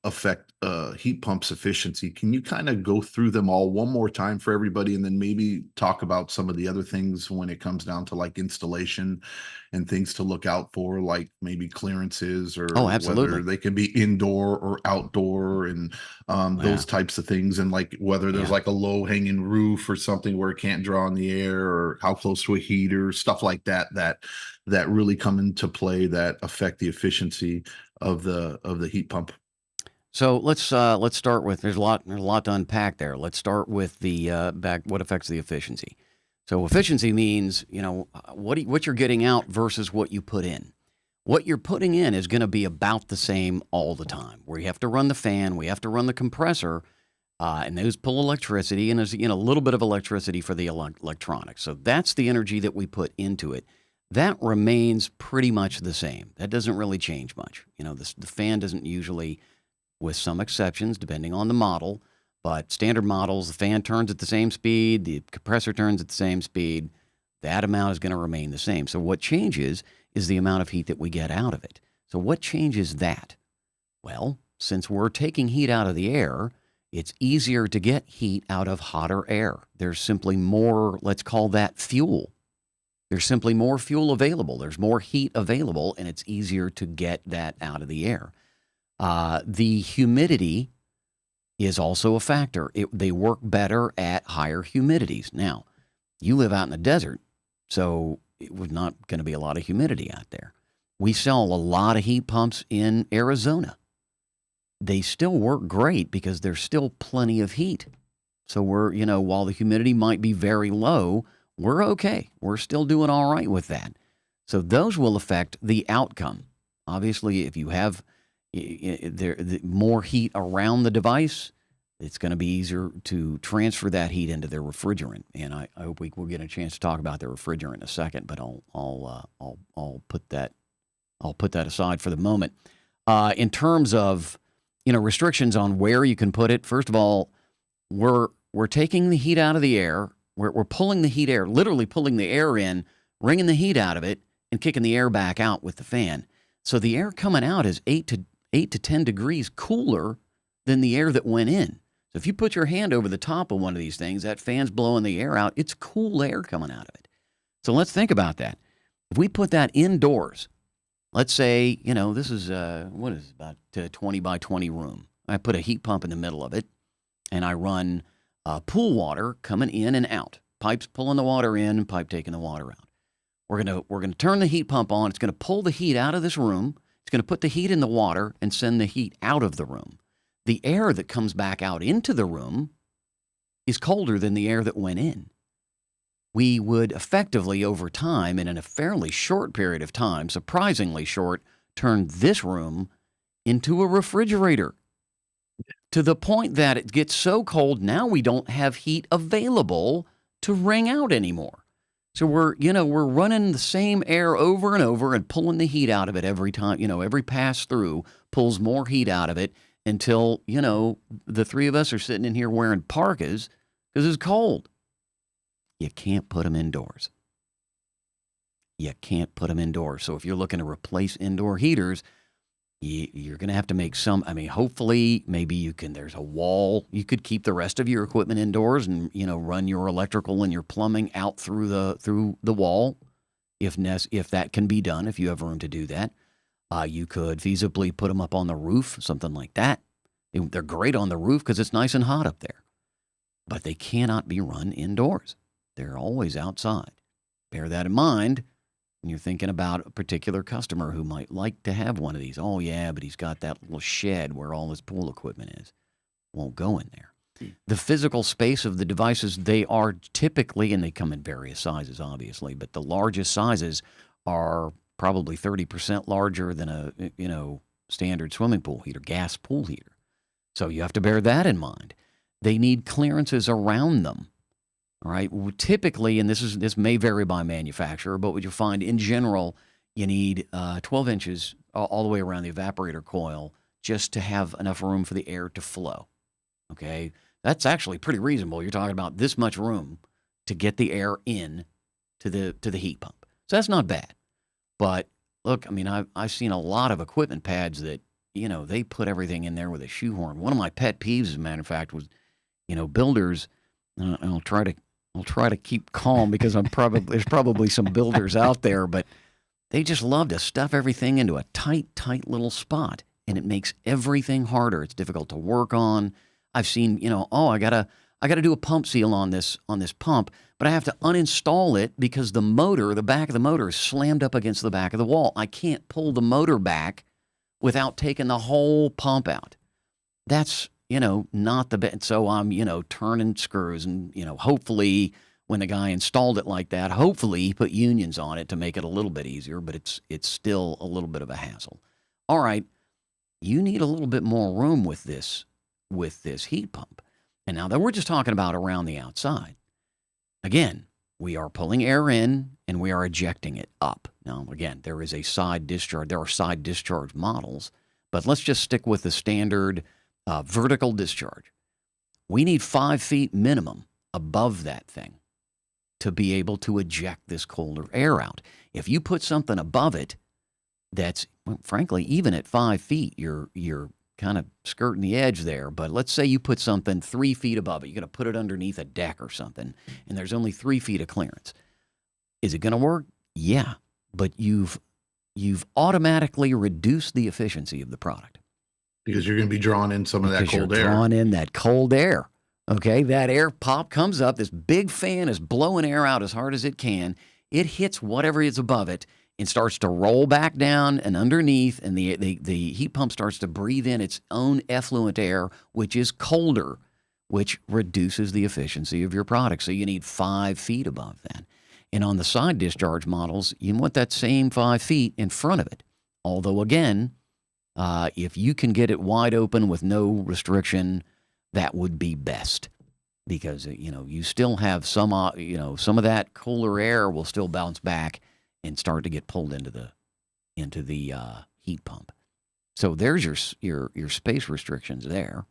affect heat pumps efficiency. Can you kind of go through them all one more time for everybody, and then maybe talk about some of the other things when it comes down to like installation and things to look out for, like maybe clearances or whether they can be indoor or outdoor, and those types of things, and like whether there's like a low hanging roof or something where it can't draw in the air, or how close to a heater, stuff like that really come into play that affect the efficiency of the heat pump. So let's start with there's a lot to unpack there. Let's start with the what affects the efficiency. So efficiency means what you're getting out versus what you put in. What you're putting in is going to be about the same all the time. Where you have to run the fan, we have to run the compressor, and those pull electricity, and there's a little bit of electricity for the electronics. So that's the energy that we put into it. That remains pretty much the same. That doesn't really change much. The fan doesn't usually with some exceptions depending on the model. But standard models, the fan turns at the same speed, the compressor turns at the same speed. That amount is going to remain the same. So what changes is the amount of heat that we get out of it. So what changes that? Well, since we're taking heat out of the air, it's easier to get heat out of hotter air. There's simply more, let's call that fuel. There's simply more fuel available. There's more heat available, and it's easier to get that out of the air. The humidity is also a factor. They work better at higher humidities. Now, you live out in the desert, so it was not going to be a lot of humidity out there. We sell a lot of heat pumps in Arizona. They still work great because there's still plenty of heat. So we're, while the humidity might be very low, we're okay. We're still doing all right with that. So those will affect the outcome. Obviously, if you have more heat around the device, it's going to be easier to transfer that heat into the refrigerant. And I hope we'll get a chance to talk about the refrigerant in a second. But I'll put that aside for the moment. In terms of restrictions on where you can put it, first of all, we're taking the heat out of the air. We're pulling the heat air, literally pulling the air in, wringing the heat out of it, and kicking the air back out with the fan. So the air coming out is 8 to 10 degrees cooler than the air that went in. So if you put your hand over the top of one of these things, that fan's blowing the air out. It's cool air coming out of it. So let's think about that. If we put that indoors, let's say, this is, about a 20 by 20 room. I put a heat pump in the middle of it, and I run pool water coming in and out. Pipes pulling the water in and pipe taking the water out. We're gonna turn the heat pump on. It's going to pull the heat out of this room. It's going to put the heat in the water and send the heat out of the room. The air that comes back out into the room is colder than the air that went in. We would effectively, over time, and in a fairly short period of time, surprisingly short, turn this room into a refrigerator to the point that it gets so cold now we don't have heat available to wring out anymore. So we're running the same air over and over and pulling the heat out of it every time. Every pass through pulls more heat out of it until, the three of us are sitting in here wearing parkas because it's cold. You can't put them indoors. You can't put them indoors. So if you're looking to replace indoor heaters, you're going to have to make some. Hopefully, maybe there's a wall. You could keep the rest of your equipment indoors and, run your electrical and your plumbing out through the wall, if that can be done, if you have room to do that. You could feasibly put them up on the roof, something like that. They're great on the roof because it's nice and hot up there. But they cannot be run indoors. They're always outside. Bear that in mind when you're thinking about a particular customer who might like to have one of these. Oh, yeah, but he's got that little shed where all his pool equipment is. Won't go in there. The physical space of the devices, they are typically, and they come in various sizes, obviously, but the largest sizes are probably 30% larger than a standard swimming pool heater, gas pool heater. So you have to bear that in mind. They need clearances around them. All right. Typically, and this may vary by manufacturer, but what you find in general, you need 12 inches all the way around the evaporator coil just to have enough room for the air to flow. Okay. That's actually pretty reasonable. You're talking about this much room to get the air in to the heat pump. So that's not bad. But look, I've seen a lot of equipment pads that, they put everything in there with a shoehorn. One of my pet peeves, as a matter of fact, was, builders. I'll try to keep calm because there's probably some builders out there, but they just love to stuff everything into a tight little spot, and it makes everything harder. It's difficult to work on. I've seen, I gotta do a pump seal on this pump, but I have to uninstall it because the back of the motor is slammed up against the back of the wall. I can't pull the motor back without taking the whole pump out. That's, not the best. So I'm, turning screws and, hopefully when the guy installed it like that, hopefully he put unions on it to make it a little bit easier, but it's still a little bit of a hassle. All right. You need a little bit more room with this heat pump. And now that we're just talking about around the outside, again, we are pulling air in and we are ejecting it up. Now, again, there are side discharge models, But let's just stick with the standard vertical discharge. We need 5 feet minimum above that thing to be able to eject this colder air out. If you put something above it that's, well, frankly, even at 5 feet, you're kind of skirting the edge there. But let's say you put something 3 feet above it. You're going to put it underneath a deck or something, and there's only 3 feet of clearance. Is it going to work? Yeah, but you've automatically reduced the efficiency of the product. Because you're going to be drawing in some of that cold air. Drawing in that cold air. Okay, that air pop comes up. This big fan is blowing air out as hard as it can. It hits whatever is above it and starts to roll back down and underneath, and the heat pump starts to breathe in its own effluent air, which is colder, which reduces the efficiency of your product. So you need 5 feet above that. And on the side discharge models, you want that same 5 feet in front of it. Although, again, if you can get it wide open with no restriction, that would be best, because you still have some of that cooler air will still bounce back and start to get pulled into the heat pump. So there's your space restrictions there.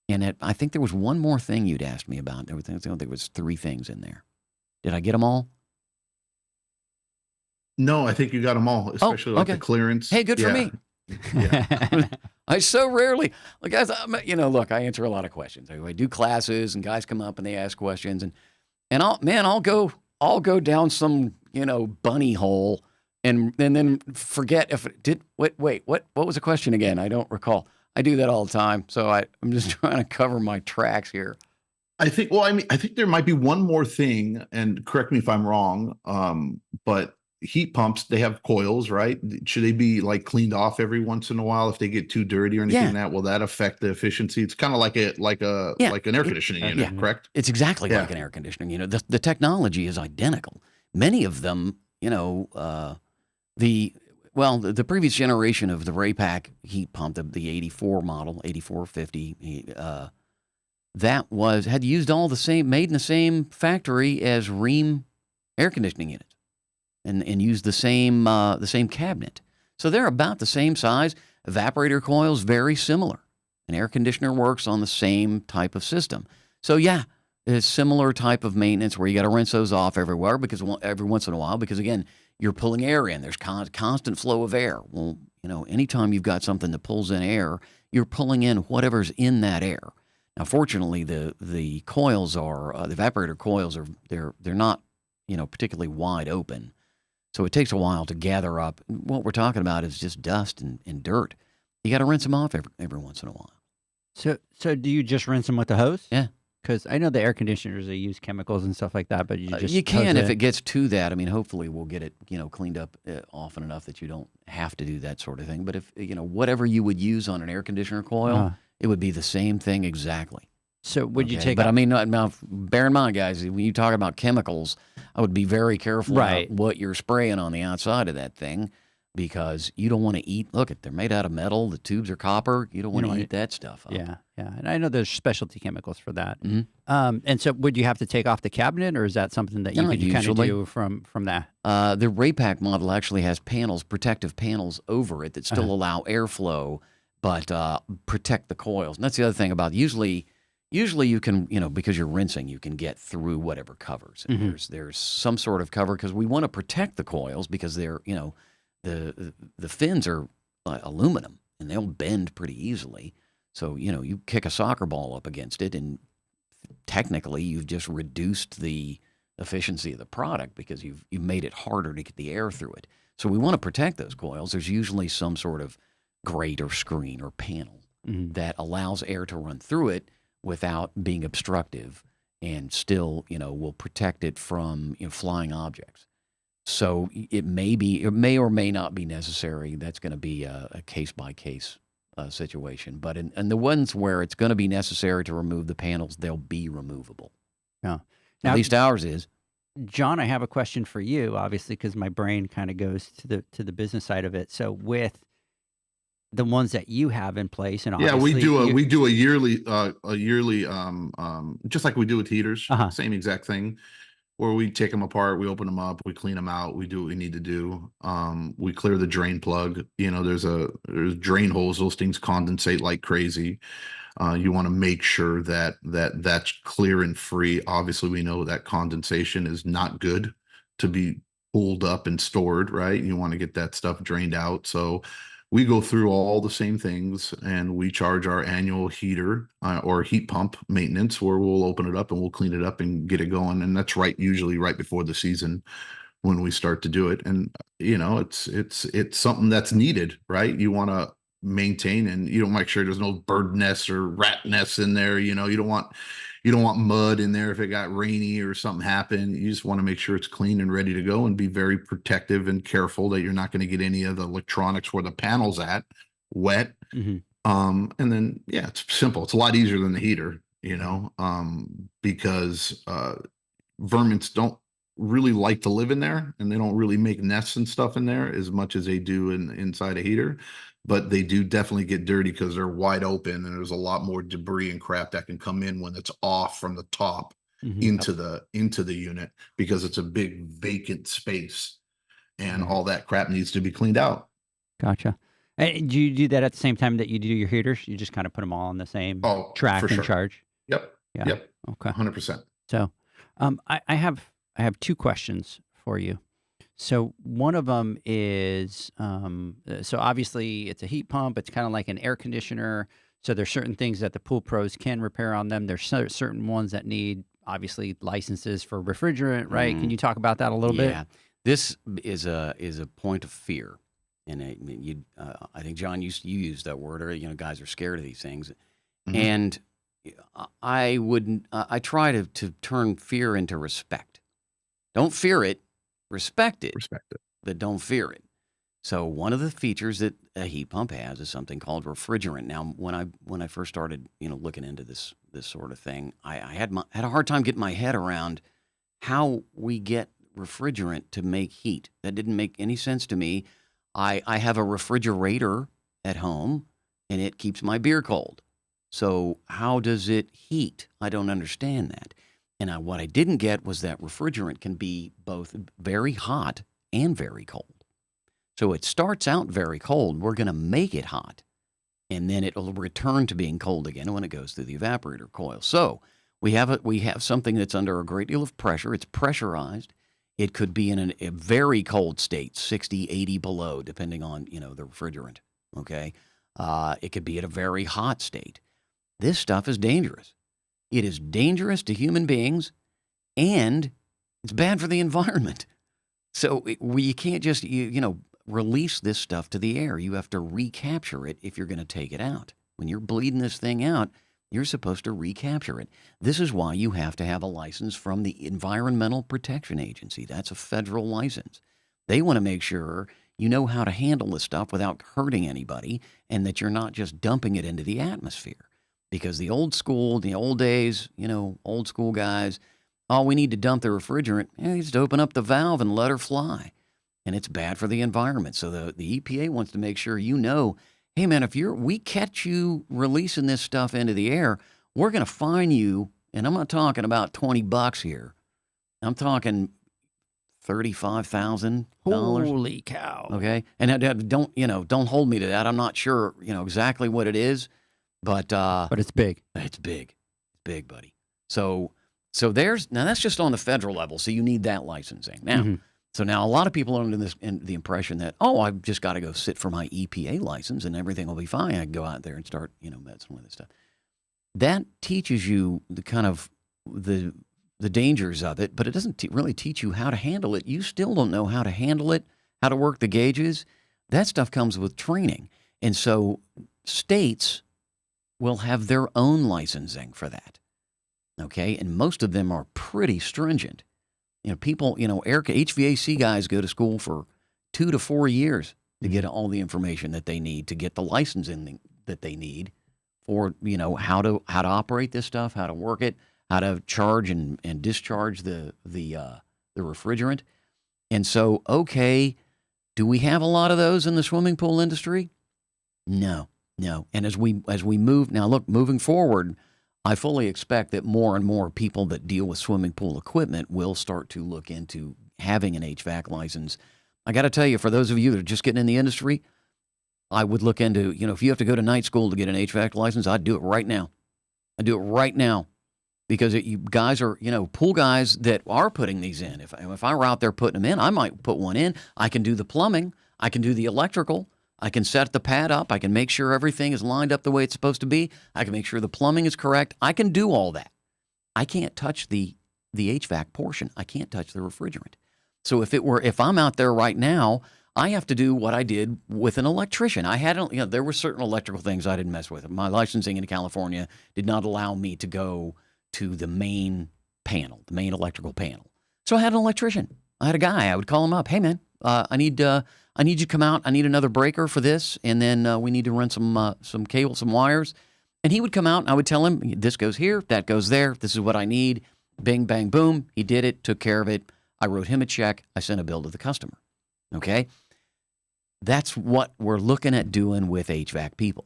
And I think there was one more thing you'd asked me about. There was 3 things in there. Did I get them all? No, I think you got them all, especially like the clearance. Hey, good for me. Yeah. I so rarely, guys, look, I answer a lot of questions. I do classes, and guys come up and they ask questions, and I'll go down some, bunny hole and then forget if it did. Wait, what was the question again? I don't recall. I do that all the time. So I'm just trying to cover my tracks here. I think there might be one more thing, and correct me if I'm wrong, but heat pumps, they have coils, right? Should they be like cleaned off every once in a while if they get too dirty or anything? Will that affect the efficiency? It's kind of like an air conditioning unit, correct? It's exactly like an air conditioning unit. The technology is identical. Many of them, the previous generation of the Raypak heat pump, the 84 model, 8450, that had used all the same, made in the same factory as Rheem air conditioning units. And use the same cabinet. So they're about the same size. Evaporator coils, very similar. An air conditioner works on the same type of system. So it's a similar type of maintenance where you got to rinse those off every once in a while, because again, you're pulling air in. There's constant flow of air. Well, anytime you've got something that pulls in air, you're pulling in whatever's in that air. Now, fortunately, the coils are the evaporator coils are they're not particularly wide open. So it takes a while to gather up. What we're talking about is just dust and dirt. You got to rinse them off every once in a while. So do you just rinse them with the hose? Yeah. Because I know the air conditioners, they use chemicals and stuff like that, but you can if it gets to that. I mean, hopefully we'll get it cleaned up often enough that you don't have to do that sort of thing. But if whatever you would use on an air conditioner coil, it would be the same thing exactly. So would you take? But I mean, now bear in mind, guys, when you talk about chemicals, I would be very careful about what you're spraying on the outside of that thing, because you don't want to eat. Look, they're made out of metal. The tubes are copper. You don't want to eat that stuff up. Yeah. And I know there's specialty chemicals for that. Mm-hmm. And so, would you have to take off the cabinet, or is that something that you could kind of do from that? The Raypak model actually has protective panels over it that still allow airflow, but protect the coils. And that's the other thing about usually you can, because you're rinsing, you can get through whatever covers. And there's some sort of cover, because we want to protect the coils, because they're, the fins are aluminum and they'll bend pretty easily. So, you kick a soccer ball up against it, and technically you've just reduced the efficiency of the product, because you've made it harder to get the air through it. So we want to protect those coils. There's usually some sort of grate or screen or panel that allows air to run through it without being obstructive, and still, will protect it from flying objects. So it may or may not be necessary. That's going to be a case-by-case situation. But in the ones where it's going to be necessary to remove the panels, they'll be removable. Yeah. Now, at least ours is. John, I have a question for you, obviously, because my brain kind of goes to the business side of it. So with the ones that you have in place, and we do a yearly just like we do with heaters, same exact thing. where we take them apart, we open them up, we clean them out, we do what we need to do. We clear the drain plug. You know, there's drain holes; those things condensate like crazy. You want to make sure that's clear and free. Obviously, we know that condensation is not good to be pulled up and stored, right? You want to get that stuff drained out. So we go through all the same things, and we charge our annual heater or heat pump maintenance, where we'll open it up and we'll clean it up and get it going. And that's usually right before the season when we start to do it. And you know, it's something that's needed, right? You want to maintain, and you don't make sure there's no bird nests or rat nests in there. You know, you don't want mud in there if it got rainy or something happened. You just want to make sure it's clean and ready to go, and be very protective and careful that you're not going to get any of the electronics where the panel's at wet. Mm-hmm. And then, yeah, it's simple. It's a lot easier than the heater, you know, because vermins don't really like to live in there, and they don't really make nests and stuff in there as much as they do inside a heater. But they do definitely get dirty because they're wide open, and there's a lot more debris and crap that can come in when it's off from the top into the unit, because it's a big vacant space, and all that crap needs to be cleaned out. Gotcha. And do you do that at the same time that you do your heaters? You just kind of put them all on the same track for and sure. charge? Yep. Yeah. Yep. Okay. 100%. So, I have two questions for you. So one of them is, so obviously it's a heat pump. It's kind of like an air conditioner. So there's certain things that the pool pros can repair on them. There's certain ones that need, obviously, licenses for refrigerant, right? Can you talk about that a little bit? Yeah, this is a point of fear, and I think John you used that word, or guys are scared of these things, and I try to turn fear into respect. Don't fear it. Respect it, but don't fear it. So one of the features that a heat pump has is something called refrigerant. Now, when I first started, looking into this sort of thing, I had a hard time getting my head around how we get refrigerant to make heat. That didn't make any sense to me. I have a refrigerator at home, and it keeps my beer cold. So how does it heat? I don't understand that. And what I didn't get was that refrigerant can be both very hot and very cold. So it starts out very cold. We're going to make it hot, and then it'll return to being cold again when it goes through the evaporator coil. So we have something that's under a great deal of pressure. It's pressurized. It could be in a very cold state, 60, 80 below, depending on the refrigerant. Okay, it could be at a very hot state. This stuff is dangerous. It is dangerous to human beings, and it's bad for the environment. So you can't just release this stuff to the air. You have to recapture it if you're going to take it out. When you're bleeding this thing out, you're supposed to recapture it. This is why you have to have a license from the Environmental Protection Agency. That's a federal license. They want to make sure you know how to handle this stuff without hurting anybody, and that you're not just dumping it into the atmosphere. Because the old school guys, we need to dump the refrigerant. Just open up the valve and let her fly. And it's bad for the environment. So the EPA wants to make sure hey man, if we catch you releasing this stuff into the air, we're going to fine you. And I'm not talking about $20 here. I'm talking $35,000. Holy cow. Okay. And don't hold me to that. I'm not sure, exactly what it is. But it's big. It's big. It's big, buddy. So that's just on the federal level. So you need that licensing. Now, so now a lot of people are under the impression that, I've just got to go sit for my EPA license and everything will be fine. I can go out there and start, messing with this stuff. That teaches you the kind of the dangers of it, but it doesn't really teach you how to handle it. You still don't know how to handle it, how to work the gauges. That stuff comes with training. And so states will have their own licensing for that. Okay, and most of them are pretty stringent. People, HVAC guys go to school for 2 to 4 years to get all the information that they need to get the licensing that they need for, how to operate this stuff, how to work it, how to charge and discharge the refrigerant. And so, okay, do we have a lot of those in the swimming pool industry? No. And as we move now, look, moving forward, I fully expect that more and more people that deal with swimming pool equipment will start to look into having an HVAC license. I got to tell you, for those of you that are just getting in the industry, I would look into, if you have to go to night school to get an HVAC license, I'd do it right now. I'd do it right now because you guys are, pool guys that are putting these in. If I were out there putting them in, I might put one in. I can do the plumbing. I can do the electrical. I can set the pad up. I can make sure everything is lined up the way it's supposed to be. I can make sure the plumbing is correct. I can do all that. I can't touch the HVAC portion. I can't touch the refrigerant. So if I'm out there right now, I have to do what I did with an electrician. There were certain electrical things I didn't mess with. My licensing in California did not allow me to go to the main panel, the main electrical panel. So I had an electrician. I had a guy. I would call him up. Hey, man, I need you to come out. I need another breaker for this, and then we need to run some cable, some wires. And he would come out, and I would tell him, this goes here, that goes there. This is what I need. Bing, bang, boom. He did it, took care of it. I wrote him a check. I sent a bill to the customer. Okay? That's what we're looking at doing with HVAC people.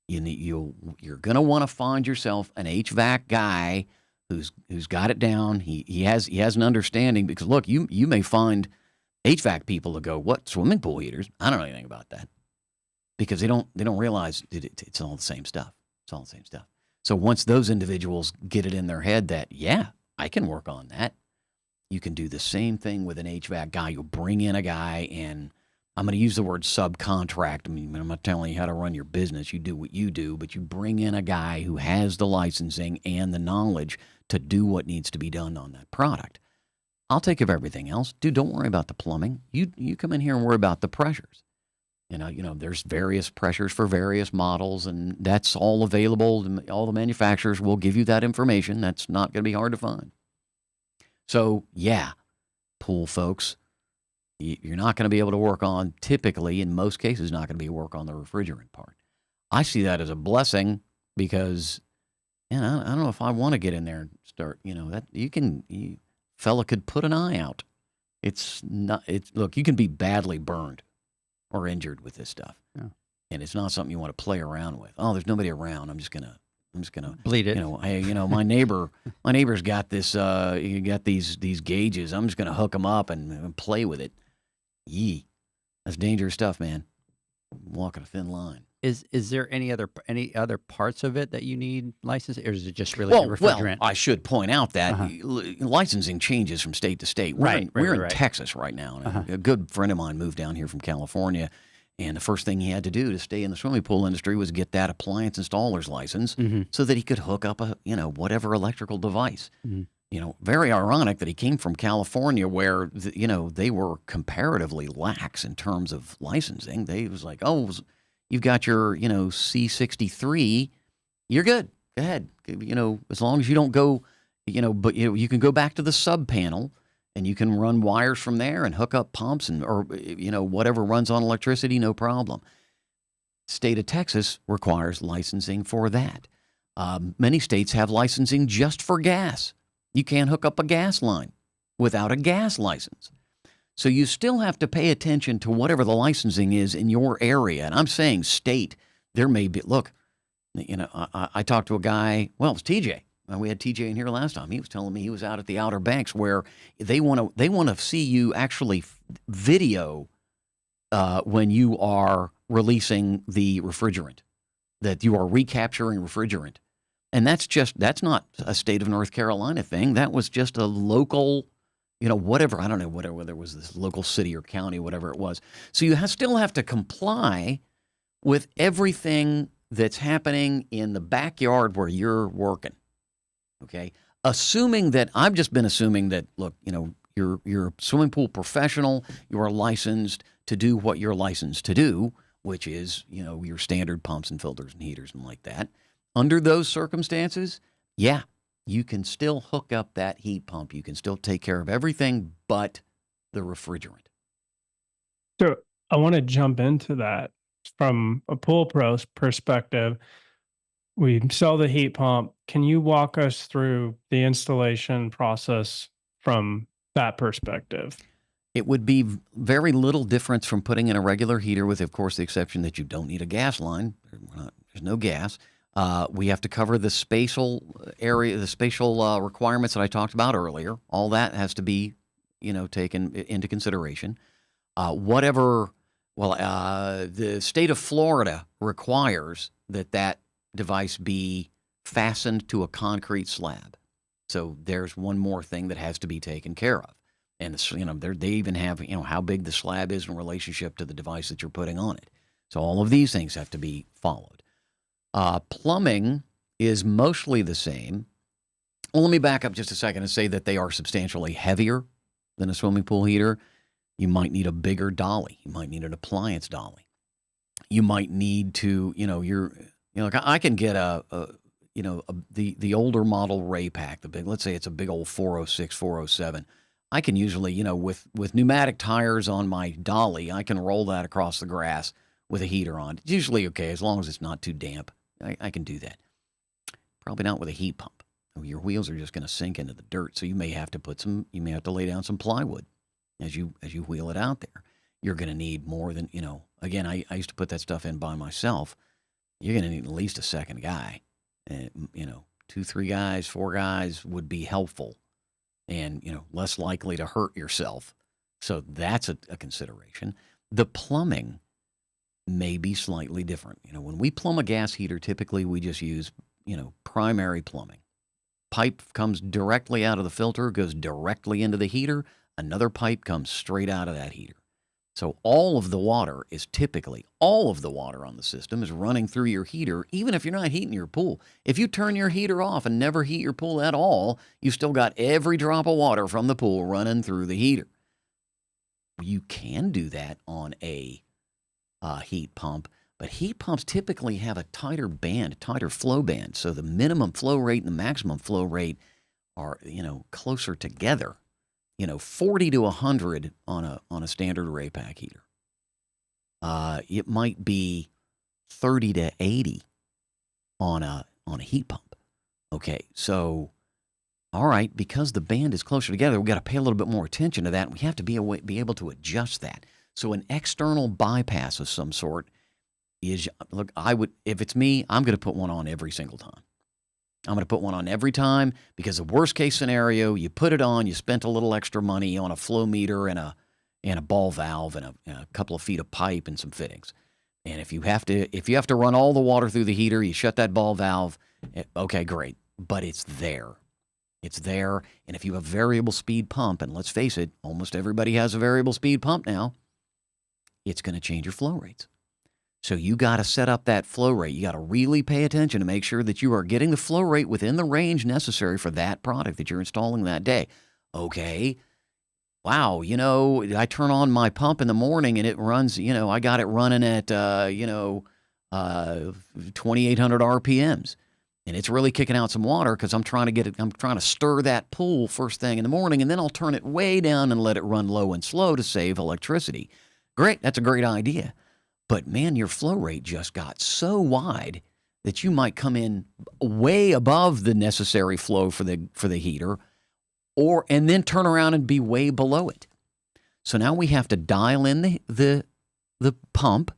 You're going to want to find yourself an HVAC guy who's got it down. He has an understanding, because look, you may find HVAC people to go, what, swimming pool heaters? I don't know anything about that, because they don't realize it's all the same stuff. It's all the same stuff. So once those individuals get it in their head that, yeah, I can work on that, you can do the same thing with an HVAC guy. You'll bring in a guy, and I'm going to use the word subcontract. I mean, I'm not telling you how to run your business. You do what you do, but you bring in a guy who has the licensing and the knowledge to do what needs to be done on that product. I'll take care of everything else. Dude, don't worry about the plumbing. You come in here and worry about the pressures. There's various pressures for various models, and that's all available. All the manufacturers will give you that information. That's not going to be hard to find. So, yeah, pool folks, you're not going to be able to work on, typically, in most cases, not going to be work on the refrigerant part. I see that as a blessing, because, I don't know if I want to get in there and start, fella could put an eye out. Look, you can be badly burned or injured with this stuff. Yeah. And it's not something you want to play around with. Oh, there's nobody around. I'm just gonna bleed it. My neighbor's got this. You got these gauges. I'm just gonna hook them up and play with it. Yee, that's dangerous stuff, man. Walking a thin line. Is there any other parts of it that you need licensing, or is it just really the refrigerant? Well, I should point out that licensing changes from state to state. We're in Texas right now. And a good friend of mine moved down here from California, and the first thing he had to do to stay in the swimming pool industry was get that appliance installer's license so that he could hook up a whatever electrical device. Very ironic that he came from California, where they were comparatively lax in terms of licensing. They was like, oh, you've got your, C63, you're good. Go ahead. As long as you don't go, but you can go back to the sub panel, and you can run wires from there and hook up pumps or whatever runs on electricity, no problem. State of Texas requires licensing for that. Many states have licensing just for gas. You can't hook up a gas line without a gas license. So you still have to pay attention to whatever the licensing is in your area. And I'm saying state, there may be, look, I talked to a guy, well, it was TJ. We had TJ in here last time. He was telling me he was out at the Outer Banks, where they want to see you actually video when you are releasing the refrigerant, that you are recapturing refrigerant. And that's not a state of North Carolina thing. That was just a local, whatever. I don't know whether it was this local city or county, whatever it was. So you still have to comply with everything that's happening in the backyard where you're working. Okay? I've just been assuming that, look, you're a swimming pool professional. You are licensed to do what you're licensed to do, which is, your standard pumps and filters and heaters and like that. Under those circumstances, yeah, you can still hook up that heat pump. You can still take care of everything but the refrigerant. So I want to jump into that from a pool pro's perspective. We sell the heat pump. Can you walk us through the installation process from that perspective? It would be very little difference from putting in a regular heater, with, of course, the exception that you don't need a gas line. There's no gas. We have to cover the spatial area, the spatial requirements that I talked about earlier. All that has to be, taken into consideration. The state of Florida requires that device be fastened to a concrete slab. So there's one more thing that has to be taken care of. And they even have how big the slab is in relationship to the device that you're putting on it. So all of these things have to be followed. Plumbing is mostly the same. Well, let me back up just a second and say that they are substantially heavier than a swimming pool heater. You might need a bigger dolly. You might need an appliance dolly. You might need to, I can get the older model Ray Pack, let's say it's a big old 406, 407. I can usually, with pneumatic tires on my dolly, I can roll that across the grass with a heater on. It's usually okay as long as it's not too damp. I can do that. Probably not with a heat pump. Your wheels are just going to sink into the dirt, so you may have to lay down some plywood as you wheel it out there. You're going to need more than, again, I used to put that stuff in by myself. You're going to need at least a second guy. 2, 3 guys, 4 guys would be helpful and, less likely to hurt yourself. So that's a consideration. The plumbing may be slightly different. When we plumb a gas heater, typically we just use, primary plumbing. Pipe comes directly out of the filter, goes directly into the heater. Another pipe comes straight out of that heater. So all of the water on the system is running through your heater, even if you're not heating your pool. If you turn your heater off and never heat your pool at all, you've still got every drop of water from the pool running through the heater. You can do that on a heat pump, but heat pumps typically have a tighter flow band. So the minimum flow rate and the maximum flow rate are, closer together. 40 to 100 on a standard Ray Pack heater. It might be 30 to 80 on a heat pump. Okay, so all right, because the band is closer together, we've got to pay a little bit more attention to that. And we have to be able to adjust that. So an external bypass of some sort is, if it's me, I'm going to put one on every single time. I'm going to put one on every time because the worst case scenario, you put it on, you spent a little extra money on a flow meter and a ball valve and a couple of feet of pipe and some fittings. And if you have to run all the water through the heater, you shut that ball valve. Okay, great. But it's there. It's there. And if you have a variable speed pump, and let's face it, almost everybody has a variable speed pump now, it's going to change your flow rates. So you got to set up that flow rate. You got to really pay attention to make sure that you are getting the flow rate within the range necessary for that product that you're installing that day. Okay. Wow. I turn on my pump in the morning and it runs, I got it running at, 2,800 RPMs. And it's really kicking out some water because I'm trying to stir that pool first thing in the morning, and then I'll turn it way down and let it run low and slow to save electricity. Great. That's a great idea. But man, your flow rate just got so wide that you might come in way above the necessary flow for the heater, and then turn around and be way below it. So now we have to dial in the pump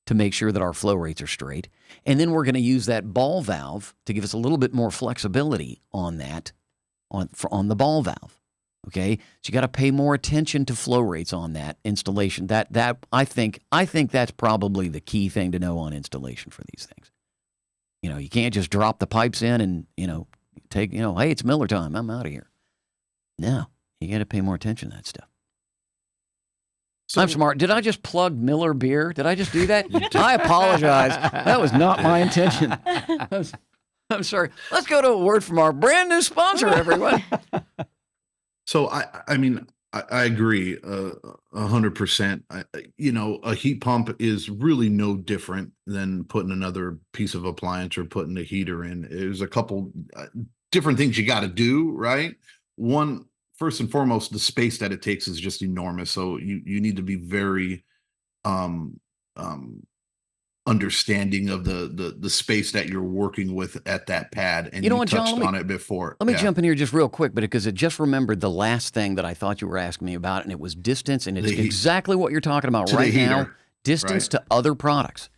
to make sure that our flow rates are straight, and then we're going to use that ball valve to give us a little bit more flexibility on that on the ball valve. Okay, so you got to pay more attention to flow rates on that installation. That I think that's probably the key thing to know on installation for these things. You can't just drop the pipes in and take hey, it's Miller time, I'm out of here. No, you got to pay more attention to that stuff. So, I'm smart. Did I just plug Miller beer? Did I just do that? I apologize. That was not my intention. I'm sorry. Let's go to a word from our brand new sponsor, everyone. So I agree 100%. A heat pump is really no different than putting another piece of appliance or putting a heater in. There's a couple different things you got to do, right? One, first and foremost, the space that it takes is just enormous. So you need to be very understanding of the space that you're working with at that pad, and you touched on it before. Let me jump in here just real quick, but because it just remembered the last thing that I thought you were asking me about, and it was distance, and it's exactly what you're talking about right now. Distance to other products,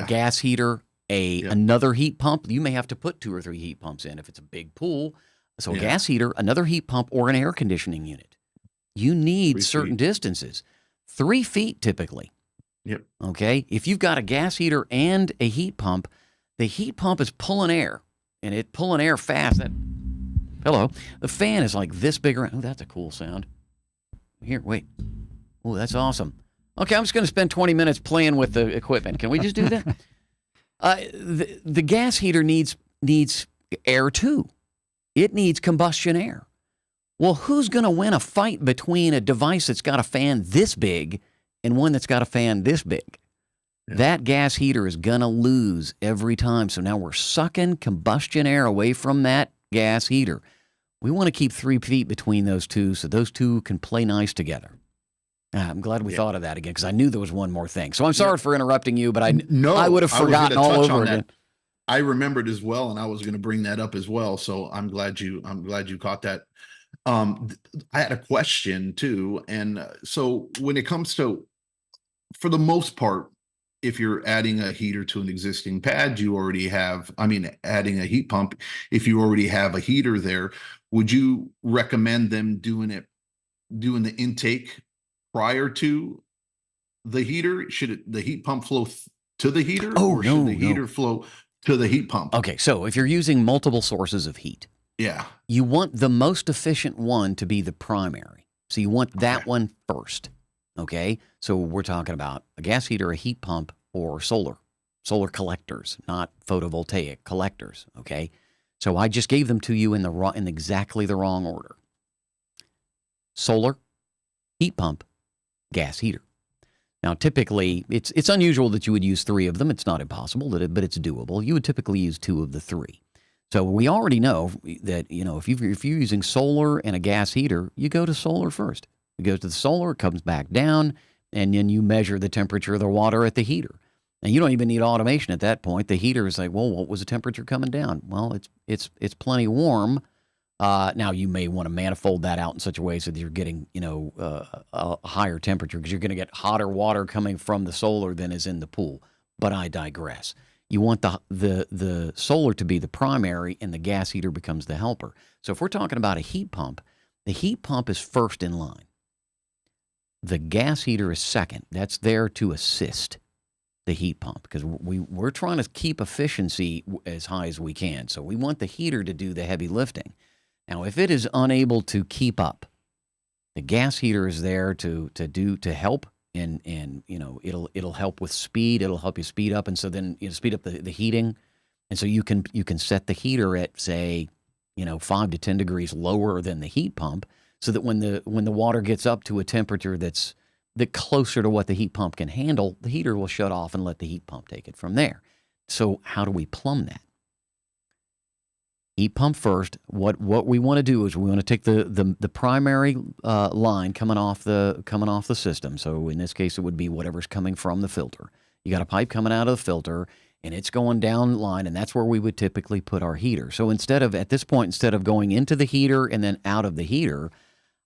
gas heater, Another heat pump, you may have to put 2 or 3 heat pumps in if it's a big pool. So a gas heater, another heat pump, or an air conditioning unit. You need 3 certain feet. distances. 3 feet typically. Yep. Okay? If you've got a gas heater and a heat pump, the heat pump is pulling air, and it pulling air fast. The fan is like this big around. Oh, that's a cool sound. Here, wait. Oh, that's awesome. Okay, I'm just going to spend 20 minutes playing with the equipment. Can we just do that? The gas heater needs air too. It needs combustion air. Well, who's going to win a fight between a device that's got a fan this big and one that's got a fan this big? Yeah. That gas heater is going to lose every time. So now we're sucking combustion air away from that gas heater. We want to keep 3 feet between those two so those two can play nice together. I'm glad we thought of that again because I knew there was one more thing. So I'm sorry for interrupting you, but I would have forgotten all over again. I remembered as well, and I was going to bring that up as well. So I'm glad you caught that. I had a question too, and so when it comes to, for the most part, if you're adding a heater to an existing pad, you already have. I mean, adding a heat pump, if you already have a heater there, would you recommend them doing the intake prior to the heater? Should the heat pump flow to the heater, or should the heater flow to the heat pump? Okay, so if you're using multiple sources of heat, you want the most efficient one to be the primary. So you want that one first. Okay, so we're talking about a gas heater, a heat pump, or solar collectors, not photovoltaic collectors. Okay, so I just gave them to you in exactly the wrong order. Solar, heat pump, gas heater. Now, typically, it's unusual that you would use 3 of them. It's not impossible, but it's doable. You would typically use 2 of the 3. So we already know that, if you're using solar and a gas heater, you go to solar first. It goes to the solar, it comes back down, and then you measure the temperature of the water at the heater. And you don't even need automation at that point. The heater is like, well, what was the temperature coming down? Well, it's plenty warm. Now you may want to manifold that out in such a way so that you're getting, a higher temperature because you're going to get hotter water coming from the solar than is in the pool. But I digress. You want the solar to be the primary and the gas heater becomes the helper. So if we're talking about a heat pump, the heat pump is first in line. The gas heater is second. That's there to assist the heat pump because we're trying to keep efficiency as high as we can. So we want the heater to do the heavy lifting. Now, if it is unable to keep up, the gas heater is there to help, and it'll help with speed. It'll help you speed up, and so then speed up the heating, and so you can set the heater at say 5 to 10 degrees lower than the heat pump, so that when the water gets up to a temperature that's closer to what the heat pump can handle, the heater will shut off and let the heat pump take it from there. So how do we plumb that? Heat pump first. What we want to do is we want to take the primary line coming off the system. So in this case, it would be whatever's coming from the filter. You got a pipe coming out of the filter, and it's going down line, and that's where we would typically put our heater. So instead of going into the heater and then out of the heater,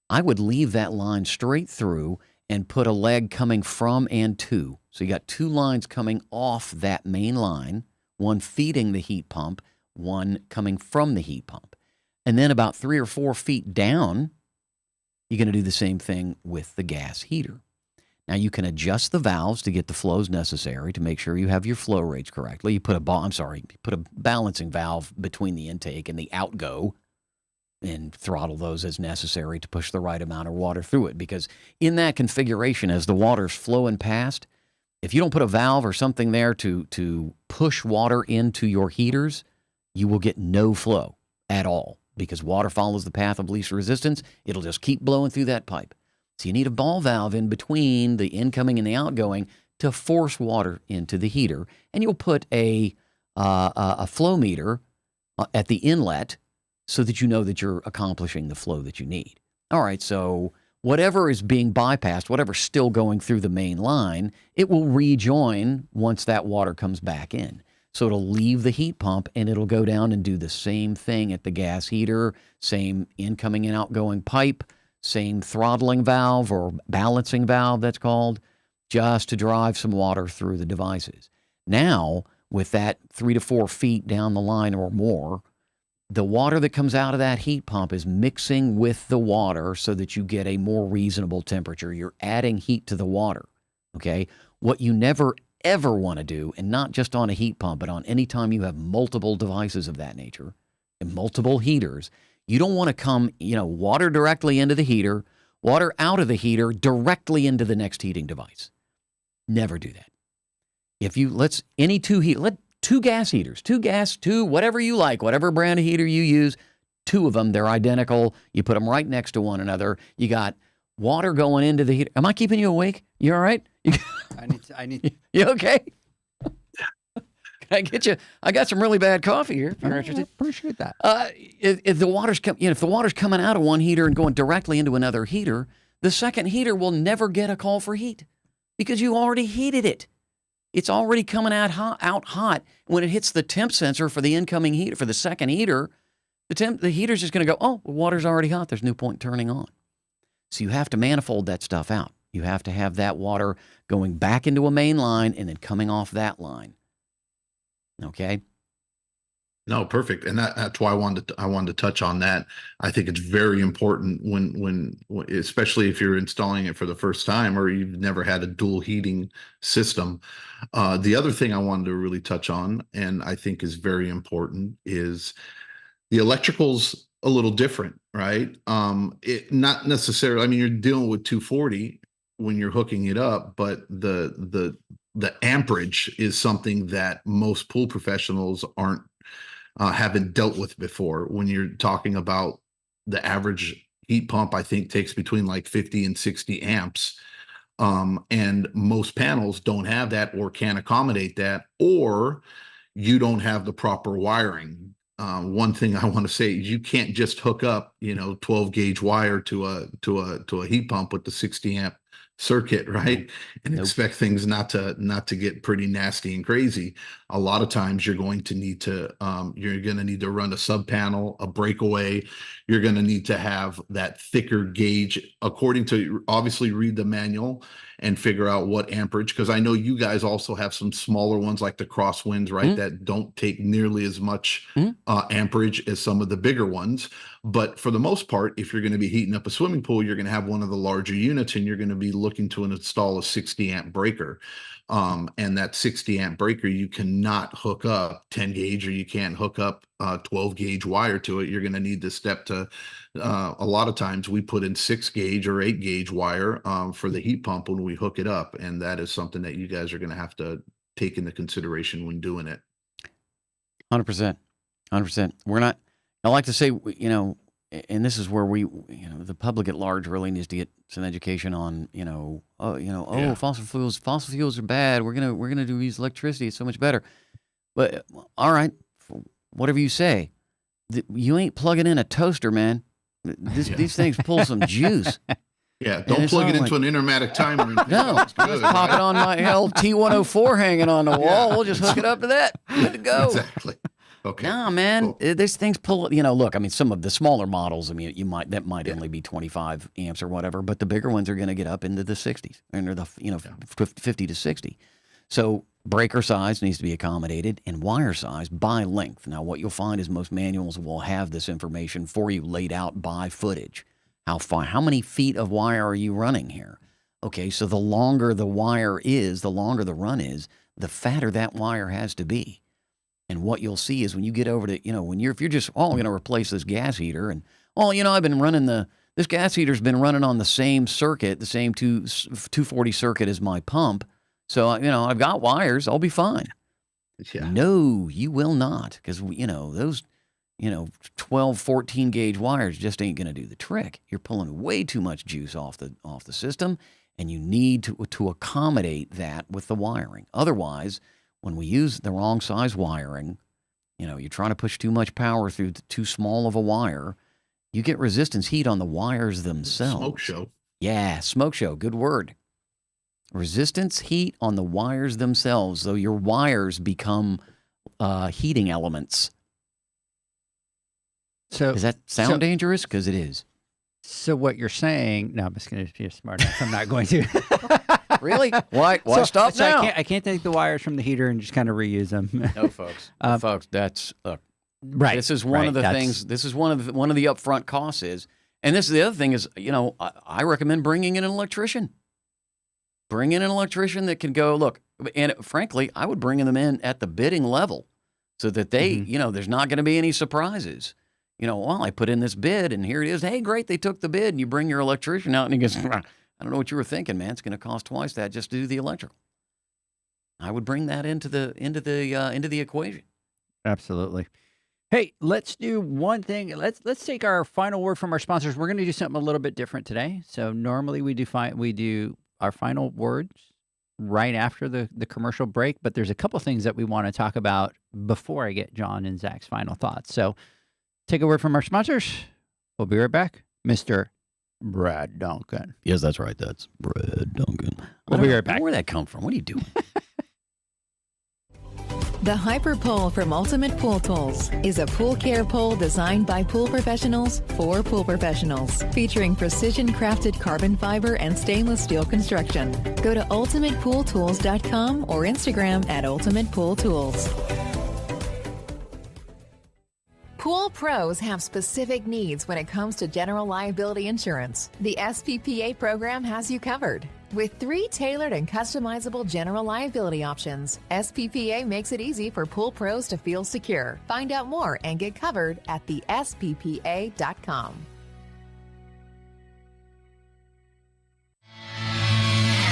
I would leave that line straight through and put a leg coming from and to. So you got 2 lines coming off that main line, one feeding the heat pump, one coming from the heat pump. And then about 3 or 4 feet down, you're going to do the same thing with the gas heater. Now you can adjust the valves to get the flows necessary to make sure you have your flow rates correctly. You put a balancing valve between the intake and the outgo and throttle those as necessary to push the right amount of water through it. Because in that configuration, as the water's flowing past, if you don't put a valve or something there to push water into your heaters, you will get no flow at all because water follows the path of least resistance. It'll just keep blowing through that pipe. So you need a ball valve in between the incoming and the outgoing to force water into the heater. And you'll put a flow meter at the inlet so that you know that you're accomplishing the flow that you need. All right, so whatever is being bypassed, whatever's still going through the main line, it will rejoin once that water comes back in. So it'll leave the heat pump and it'll go down and do the same thing at the gas heater, same incoming and outgoing pipe, same throttling valve or balancing valve that's called, just to drive some water through the devices. Now, with that 3 to 4 feet down the line or more, the water that comes out of that heat pump is mixing with the water so that you get a more reasonable temperature. You're adding heat to the water, okay? What you never, ever want to do, and not just on a heat pump, but on any time you have multiple devices of that nature and multiple heaters, you don't want to come, water directly into the heater, water out of the heater directly into the next heating device. Never do that. If you, let two gas heaters, two, whatever you like, whatever brand of heater you use, two of them, they're identical. You put them right next to one another. You got water going into the heater. Am I keeping you awake? You all right? I need. You okay? Can I get you? I got some really bad coffee here. If you're I interested. appreciate that. If the water's if the water's coming out of one heater and going directly into another heater, the second heater will never get a call for heat because you already heated it. It's already coming out hot. When it hits the temp sensor for the incoming heater, for the second heater, the heater's just going to go, oh, the water's already hot. There's no point turning on. So you have to manifold that stuff out. You have to have that water going back into a main line and then coming off that line. Okay? No, perfect. And that's why I wanted to touch on that. I think it's very important when especially if you're installing it for the first time or you've never had a dual heating system. The other thing I wanted to really touch on, and I think is very important, is the electrical's a little different, right? It not necessarily, I mean, you're dealing with 240 when you're hooking it up, but the amperage is something that most pool professionals haven't dealt with before. When you're talking about the average heat pump, I think takes between like 50 and 60 amps. And most panels don't have that or can't accommodate that, or you don't have the proper wiring. One thing I want to say is you can't just hook up, 12 gauge wire to a heat pump with the 60 amp circuit, right? And expect things not to get pretty nasty and crazy. A lot of times you're going to need to run a sub panel, a breakaway. You're going to need to have that thicker gauge according to, obviously, read the manual and figure out what amperage, because I know you guys also have some smaller ones like the crosswinds, right? That don't take nearly as much amperage as some of the bigger ones. But for the most part, if you're going to be heating up a swimming pool, you're going to have one of the larger units and you're going to be looking to install a 60 amp breaker. And that 60 amp breaker, you cannot hook up 10 gauge or you can't hook up 12 gauge wire to it. You're going to need to step to, a lot of times we put in 6 gauge or 8 gauge wire for the heat pump when we hook it up. And that is something that you guys are going to have to take into consideration when doing it. 100%. 100%. I like to say, and this is where the public at large really needs to get some education on, fossil fuels are bad. We're gonna use electricity. It's so much better. But all right, whatever you say, you ain't plugging in a toaster, man. These things pull some juice. Yeah, don't plug it into an intermatic timer. No, just pop it on my T104 hanging on the wall. We'll just hook it up to that. Good to go. Exactly. Okay. Nah, man, Cool. There's things pull. Look, I mean, some of the smaller models, I mean, that might only be 25 amps or whatever, but the bigger ones are going to get up into the 60s, or the 50 to 60. So breaker size needs to be accommodated, and wire size by length. Now, what you'll find is most manuals will have this information for you laid out by footage. How many feet of wire are you running here? Okay, so the longer the wire is, the longer the run is, the fatter that wire has to be. And what you'll see is when you get over to, if you're just, I'm going to replace this gas heater, and, I've been running this gas heater's been running on the same circuit, the same 240 circuit as my pump. So, I've got wires, I'll be fine. Yeah. No, you will not, because, those, 12, 14 gauge wires just ain't going to do the trick. You're pulling way too much juice off the system, and you need to accommodate that with the wiring. Otherwise, when we use the wrong size wiring, you're trying to push too much power through too small of a wire, you get resistance heat on the wires themselves. Smoke show. Yeah, smoke show. Good word. Resistance heat on the wires themselves, so your wires become heating elements. So Does that sound dangerous? Because it is. So what you're saying? No, I'm just going to be smart enough. I'm not going to. Really? Why stop so now? I can't take the wires from the heater and just kind of reuse them. No, folks. Folks, that's look. Right. This is one of the things. This is one of the upfront costs is, and this is the other thing is, I recommend bringing in an electrician. Bring in an electrician that can go look. And frankly, I would bring them in at the bidding level, so that they, there's not going to be any surprises. I put in this bid and here it is. Hey, great, they took the bid, and you bring your electrician out and he goes, I don't know what you were thinking, man. It's going to cost twice that just to do the electrical. I would bring that into the equation. Absolutely. Hey, let's do one thing. Let's take our final word from our sponsors. We're going to do something a little bit different today. So normally we do our final words right after the commercial break, but there's a couple things that we want to talk about before I get John and Zach's final thoughts. So take a word from our sponsors. We'll be right back. Mr. Brad Duncan. Yes, that's right. That's Brad Duncan. We'll be right back. Where'd that come from? What are you doing? The Hyper Pole from Ultimate Pool Tools is a pool care pole designed by pool professionals for pool professionals, featuring precision-crafted carbon fiber and stainless steel construction. Go to ultimatepooltools.com or Instagram at Ultimate Pool Tools. Pool pros have specific needs when it comes to general liability insurance. The SPPA program has you covered. With 3 tailored and customizable general liability options, SPPA makes it easy for pool pros to feel secure. Find out more and get covered at thesppa.com.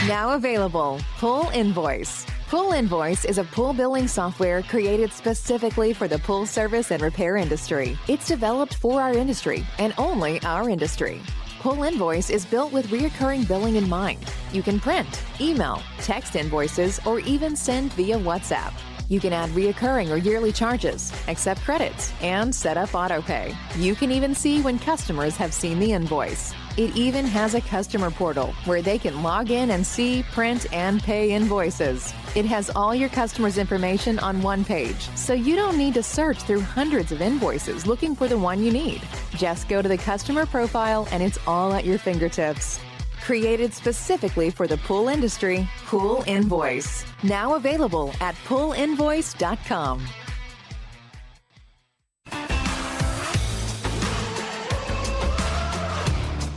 Now available, Pool Invoice. Pool Invoice is a pool billing software created specifically for the pool service and repair industry. It's developed for our industry and only our industry. Pool Invoice is built with recurring billing in mind. You can print, email, text invoices, or even send via WhatsApp. You can add recurring or yearly charges, accept credits, and set up autopay. You can even see when customers have seen the invoice. It even has a customer portal where they can log in and see, print, and pay invoices. It has all your customers' information on one page, so you don't need to search through hundreds of invoices looking for the one you need. Just go to the customer profile and it's all at your fingertips. Created specifically for the pool industry, Pool Invoice. Now available at poolinvoice.com.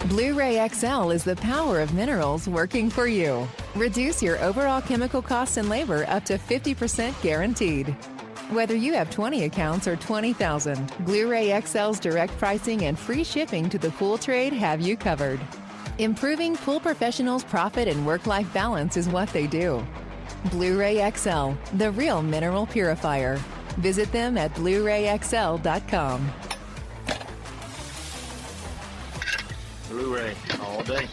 Blu-ray XL is the power of minerals working for you. Reduce your overall chemical costs and labor up to 50% guaranteed. Whether you have 20 accounts or 20,000, Blu-ray XL's direct pricing and free shipping to the pool trade have you covered. Improving pool professionals' profit and work-life balance is what they do. Blu-ray XL, the real mineral purifier. Visit them at BluRayXL.com. Blu-ray all day.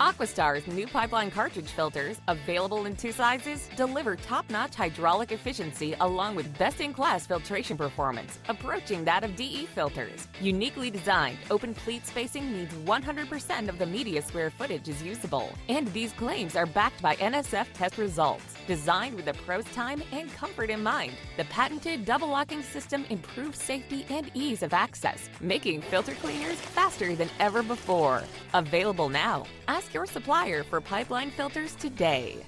Aquastar's new pipeline cartridge filters, available in 2 sizes, deliver top-notch hydraulic efficiency along with best-in-class filtration performance, approaching that of DE filters. Uniquely designed, open pleat spacing means 100% of the media square footage is usable. And these claims are backed by NSF test results. Designed with the pro's time and comfort in mind, the patented double locking system improves safety and ease of access, making filter cleaners faster than ever before. Available now. Ask your supplier for pipeline filters today.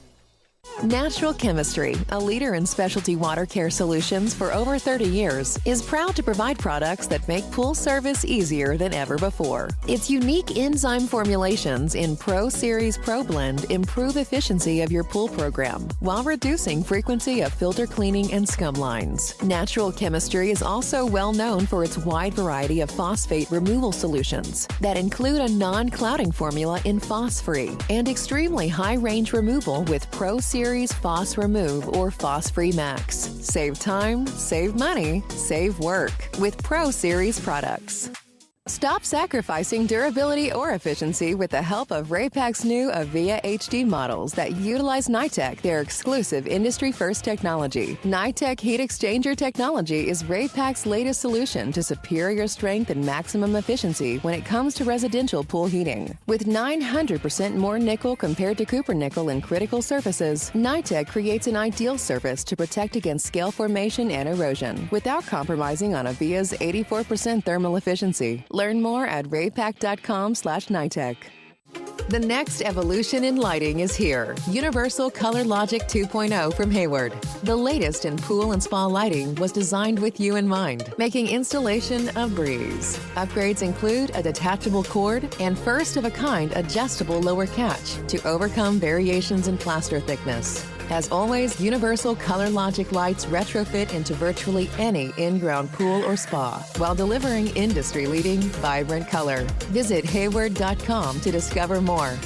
Natural Chemistry, a leader in specialty water care solutions for over 30 years, is proud to provide products that make pool service easier than ever before. Its unique enzyme formulations in Pro Series Pro Blend improve efficiency of your pool program while reducing frequency of filter cleaning and scum lines. Natural Chemistry is also well known for its wide variety of phosphate removal solutions that include a non-clouding formula in Phos-Free and extremely high-range removal with Pro Series Phos Remove or Phos-Free Max. Save time, save money, save work with Pro Series products. Stop sacrificing durability or efficiency with the help of Raypak's new Avia HD models that utilize NITEC, their exclusive industry-first technology. NITEC heat exchanger technology is Raypak's latest solution to superior strength and maximum efficiency when it comes to residential pool heating. With 900% more nickel compared to copper nickel in critical surfaces, NITEC creates an ideal surface to protect against scale formation and erosion without compromising on Avia's 84% thermal efficiency. Learn more at raypak.com/NITEC. The next evolution in lighting is here. Universal Color Logic 2.0 from Hayward. The latest in pool and spa lighting was designed with you in mind, making installation a breeze. Upgrades include a detachable cord and first-of-a-kind adjustable lower catch to overcome variations in plaster thickness. As always, Universal Color Logic lights retrofit into virtually any in-ground pool or spa while delivering industry-leading, vibrant color. Visit Hayward.com to discover more.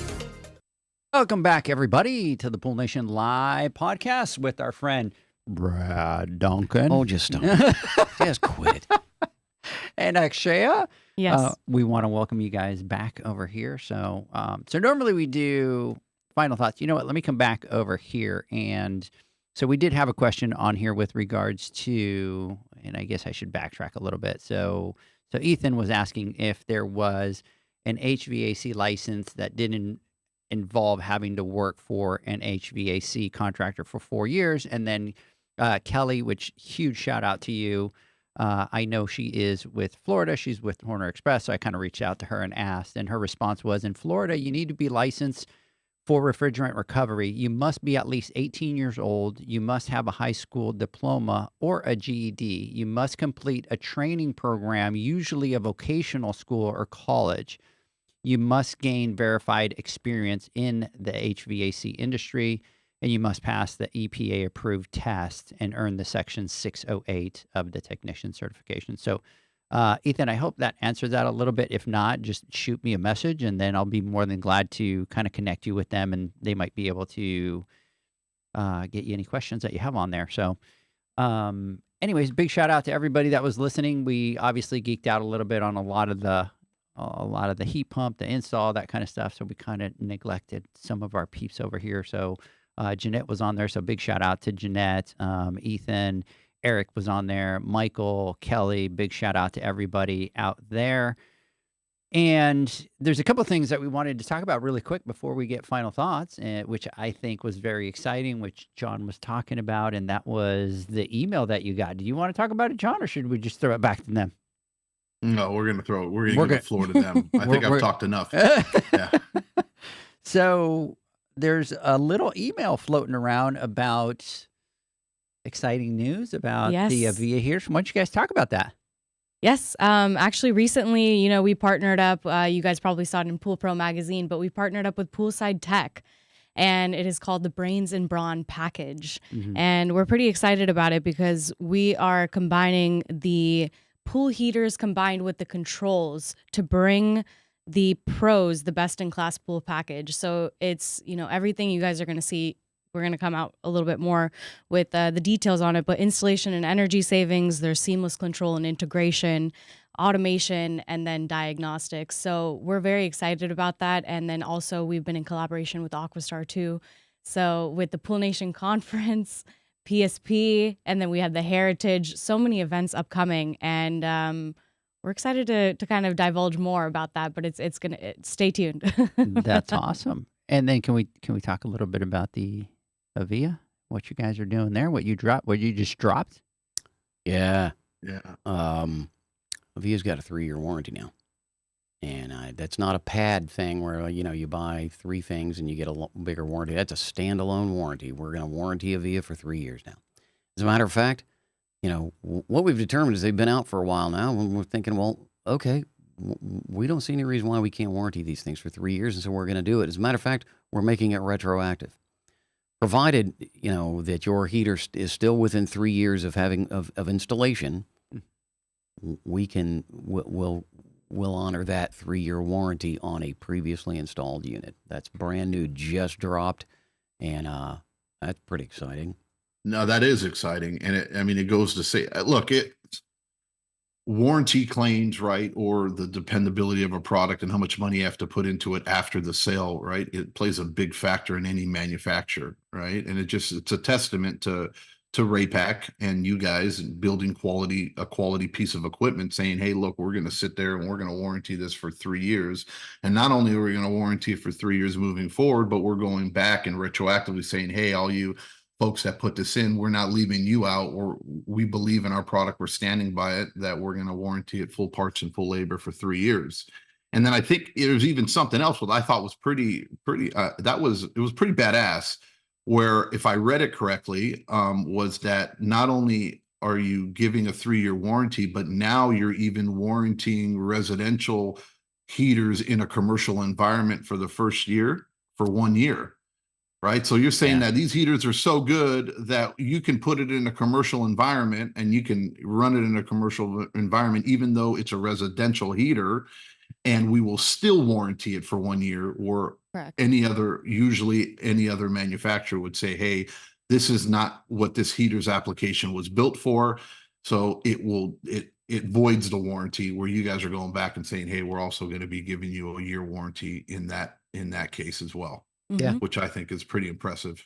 Welcome back, everybody, to the Pool Nation Live podcast with our friend Brad Duncan. Oh, just stop. Just quit. And Akshaya. Yes. We want to welcome you guys back over here. So normally we do final thoughts. You know what? Let me come back over here. And so we did have a question on here with regards to, and I guess I should backtrack a little bit. So Ethan was asking if there was an HVAC license that didn't involve having to work for an HVAC contractor for 4 years. And then Kelly, which huge shout out to you. I know she is with Florida. She's with Horner Express. So I kind of reached out to her and asked, and her response was, in Florida, you need to be licensed for refrigerant recovery. You must be at least 18 years old. You must have a high school diploma or a GED. You must complete a training program, usually a vocational school or college. You must gain verified experience in the HVAC industry, and you must pass the EPA-approved test and earn the Section 608 of the technician certification. So, Ethan, I hope that answers that a little bit. If not, just shoot me a message, and then I'll be more than glad to kind of connect you with them, and they might be able to get you any questions that you have on there. So, anyways, big shout out to everybody that was listening. We obviously geeked out a little bit on a lot of the heat pump, the install, that kind of stuff. So we kind of neglected some of our peeps over here. So Jeanette was on there. So big shout out to Jeanette, Ethan, Eric was on there, Michael, Kelly, big shout out to everybody out there. And there's a couple of things that we wanted to talk about really quick before we get final thoughts, which I think was very exciting, which John was talking about, and that was the email that you got. Do you want to talk about it, John, or should we just throw it back to them? No, we're gonna give the floor to them. I think I've talked enough. Yeah. So there's a little email floating around about exciting news about the Avia heaters. Why don't you guys talk about that? Yes. Actually, recently, we partnered up. You guys probably saw it in Pool Pro magazine, but we partnered up with Poolside Tech, and it is called the Brains and Brawn package. Mm-hmm. And we're pretty excited about it because we are combining the pool heaters combined with the controls to bring the pros the best-in-class pool package. So it's, everything you guys are going to see. We're going to come out a little bit more with the details on it, but installation and energy savings, there's seamless control and integration, automation, and then diagnostics. So we're very excited about that. And then also we've been in collaboration with Aquastar too. So with the Pool Nation Conference, PSP, and then we have the Heritage, so many events upcoming. And we're excited to kind of divulge more about that, but it's going to stay tuned. That's awesome. And then can we talk a little bit about the Avia, what you guys are doing there, what you just dropped? Yeah. Avia's got a 3-year warranty now. And that's not a pad thing where, you buy 3 things and you get a bigger warranty. That's a standalone warranty. We're going to warranty Avia for 3 years now. As a matter of fact, what we've determined is they've been out for a while now, and we're thinking, well, okay, we don't see any reason why we can't warranty these things for 3 years, and so we're going to do it. As a matter of fact, we're making it retroactive. Provided, that your heater is still within 3 years of having of installation, we'll honor that 3-year warranty on a previously installed unit. That's brand new, just dropped, and that's pretty exciting. No, that is exciting, and it goes to say, look, warranty claims, right, or the dependability of a product and how much money you have to put into it after the sale, right? It plays a big factor in any manufacturer, right? And it's a testament to Raypak and you guys building a quality piece of equipment, saying, hey, look, we're going to sit there and we're going to warranty this for 3 years. And not only are we going to warranty it for 3 years moving forward, but we're going back and retroactively saying, hey, all you folks that put this in, we're not leaving you out, or we believe in our product, we're standing by it, that we're going to warranty it full parts and full labor for 3 years. And then I think there's even something else what I thought was pretty, it was pretty badass, where if I read it correctly, was that not only are you giving a 3-year warranty, but now you're even warranting residential heaters in a commercial environment for the first year for 1 year. Right. So you're saying that these heaters are so good that you can put it in a commercial environment and you can run it in a commercial environment, even though it's a residential heater, and we will still warranty it for 1 year, or Correct. usually any other manufacturer would say, hey, this is not what this heater's application was built for. So it voids the warranty, where you guys are going back and saying, hey, we're also going to be giving you a year warranty in that case as well. Yeah. Which I think is pretty impressive.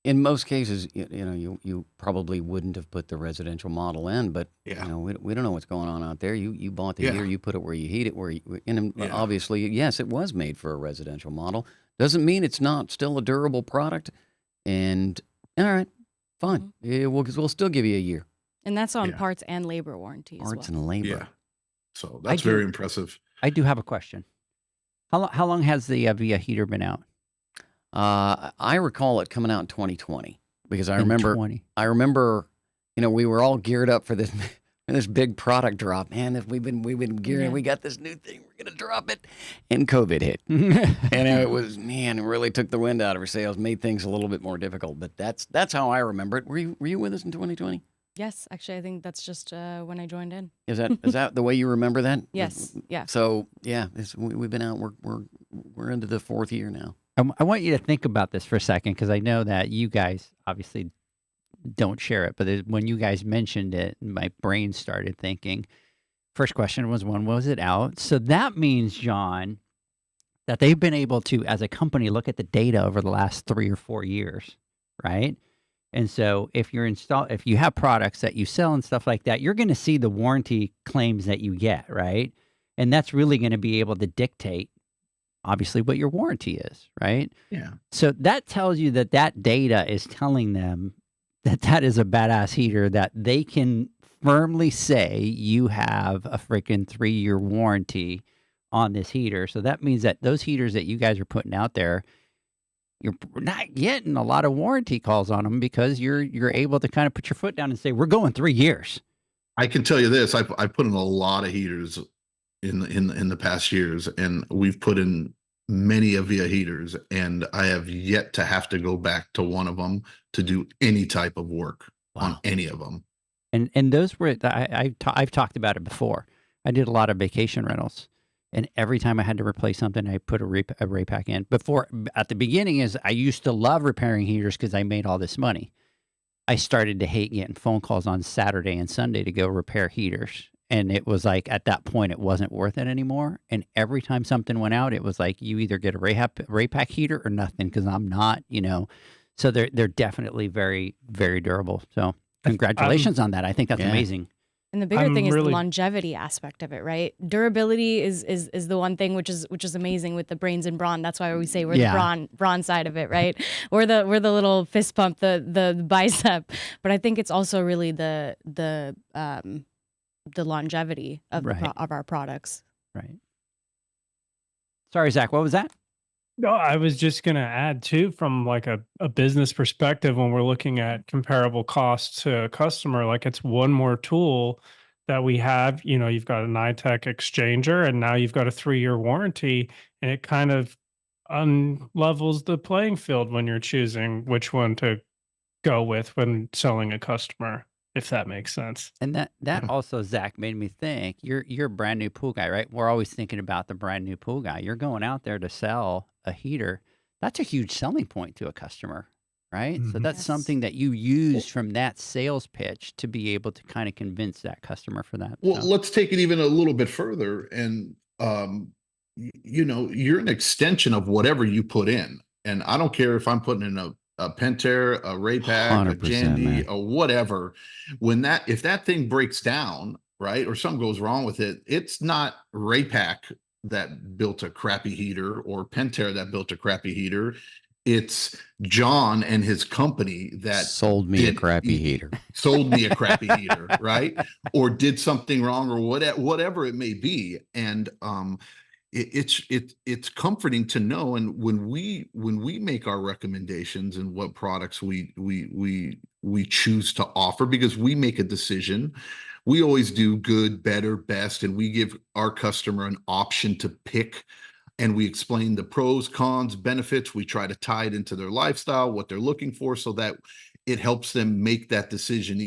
In most cases, you probably wouldn't have put the residential model in, but we don't know what's going on out there. You bought the heater, you put it where you heat it, obviously, yes, it was made for a residential model. Doesn't mean it's not still a durable product. And all right, fine, we'll still give you a year. And that's on parts and labor warranty as well. Parts and labor. Yeah. So that's very impressive. I do have a question. How long has the Via heater been out? I recall it coming out in 2020 because I remember, we were all geared up for this big product drop. Man, we've been gearing, we got this new thing, we're gonna drop it, and COVID hit, and it really took the wind out of our sails, made things a little bit more difficult. But that's how I remember it. Were you with us in 2020? Yes, actually, I think that's just when I joined in. Is that the way you remember that? Yes. Yeah. So we've been out. We're into the 4th year now. I want you to think about this for a second, because I know that you guys obviously don't share it, but when you guys mentioned it, my brain started thinking. First question was, when was it out? So that means, John, that they've been able to, as a company, look at the data over the last 3 or 4 years, right? And so if you have products that you sell and stuff like that, you're going to see the warranty claims that you get, right? And that's really going to be able to dictate, obviously, what your warranty is, right? Yeah. So that tells you that data is telling them that is a badass heater, that they can firmly say you have a freaking 3-year warranty on this heater. So that means that those heaters that you guys are putting out there, you're not getting a lot of warranty calls on them, because you're able to kind of put your foot down and say, we're going 3 years. I can tell you this: I put in a lot of heaters in the past years, and we've put in many of Via heaters, and I have yet to have to go back to one of them to do any type of work on any of them. And those were I've talked about it before. I did a lot of vacation rentals. And every time I had to replace something, I put a Raypack in. At the beginning, I used to love repairing heaters because I made all this money. I started to hate getting phone calls on Saturday and Sunday to go repair heaters. And it was like, at that point, it wasn't worth it anymore. And every time something went out, it was like, you either get a Raypack heater or nothing, because I'm not, So they're definitely very, very durable. So congratulations on that. I think that's amazing. And the bigger thing is the longevity aspect of it, right? Durability is the one thing which is amazing with the brains and brawn. That's why we say we're the brawn side of it, right? We're the little fist pump, the bicep. But I think it's also really the longevity of of our products. Right. Sorry, Zach, what was that? No, I was just going to add too, from like a business perspective, when we're looking at comparable costs to a customer, like it's one more tool that we have. You've got a NITEC exchanger, and now you've got a 3-year warranty, and it kind of unlevels the playing field when you're choosing which one to go with when selling a customer, if that makes sense. And that also, Zach, made me think, you're a brand new pool guy, right? We're always thinking about the brand new pool guy. You're going out there to sell a heater. That's a huge selling point to a customer, right? Mm-hmm. So that's something that you use from that sales pitch to be able to kind of convince that customer for that. Well, let's take it even a little bit further. And, you're an extension of whatever you put in. And I don't care if I'm putting in a Pentair, a Raypack, a Jandy, or whatever. If that thing breaks down, right, or something goes wrong with it, it's not Raypack that built a crappy heater or Pentair that built a crappy heater. It's John and his company that sold me a crappy heater. Sold me a crappy heater, right? Or did something wrong, or whatever it may be. And it's comforting to know. And when we make our recommendations and what products we choose to offer, because we make a decision, we always do good, better, best, and we give our customer an option to pick. And we explain the pros, cons, benefits. We try to tie it into their lifestyle, what they're looking for, so that it helps them make that decision.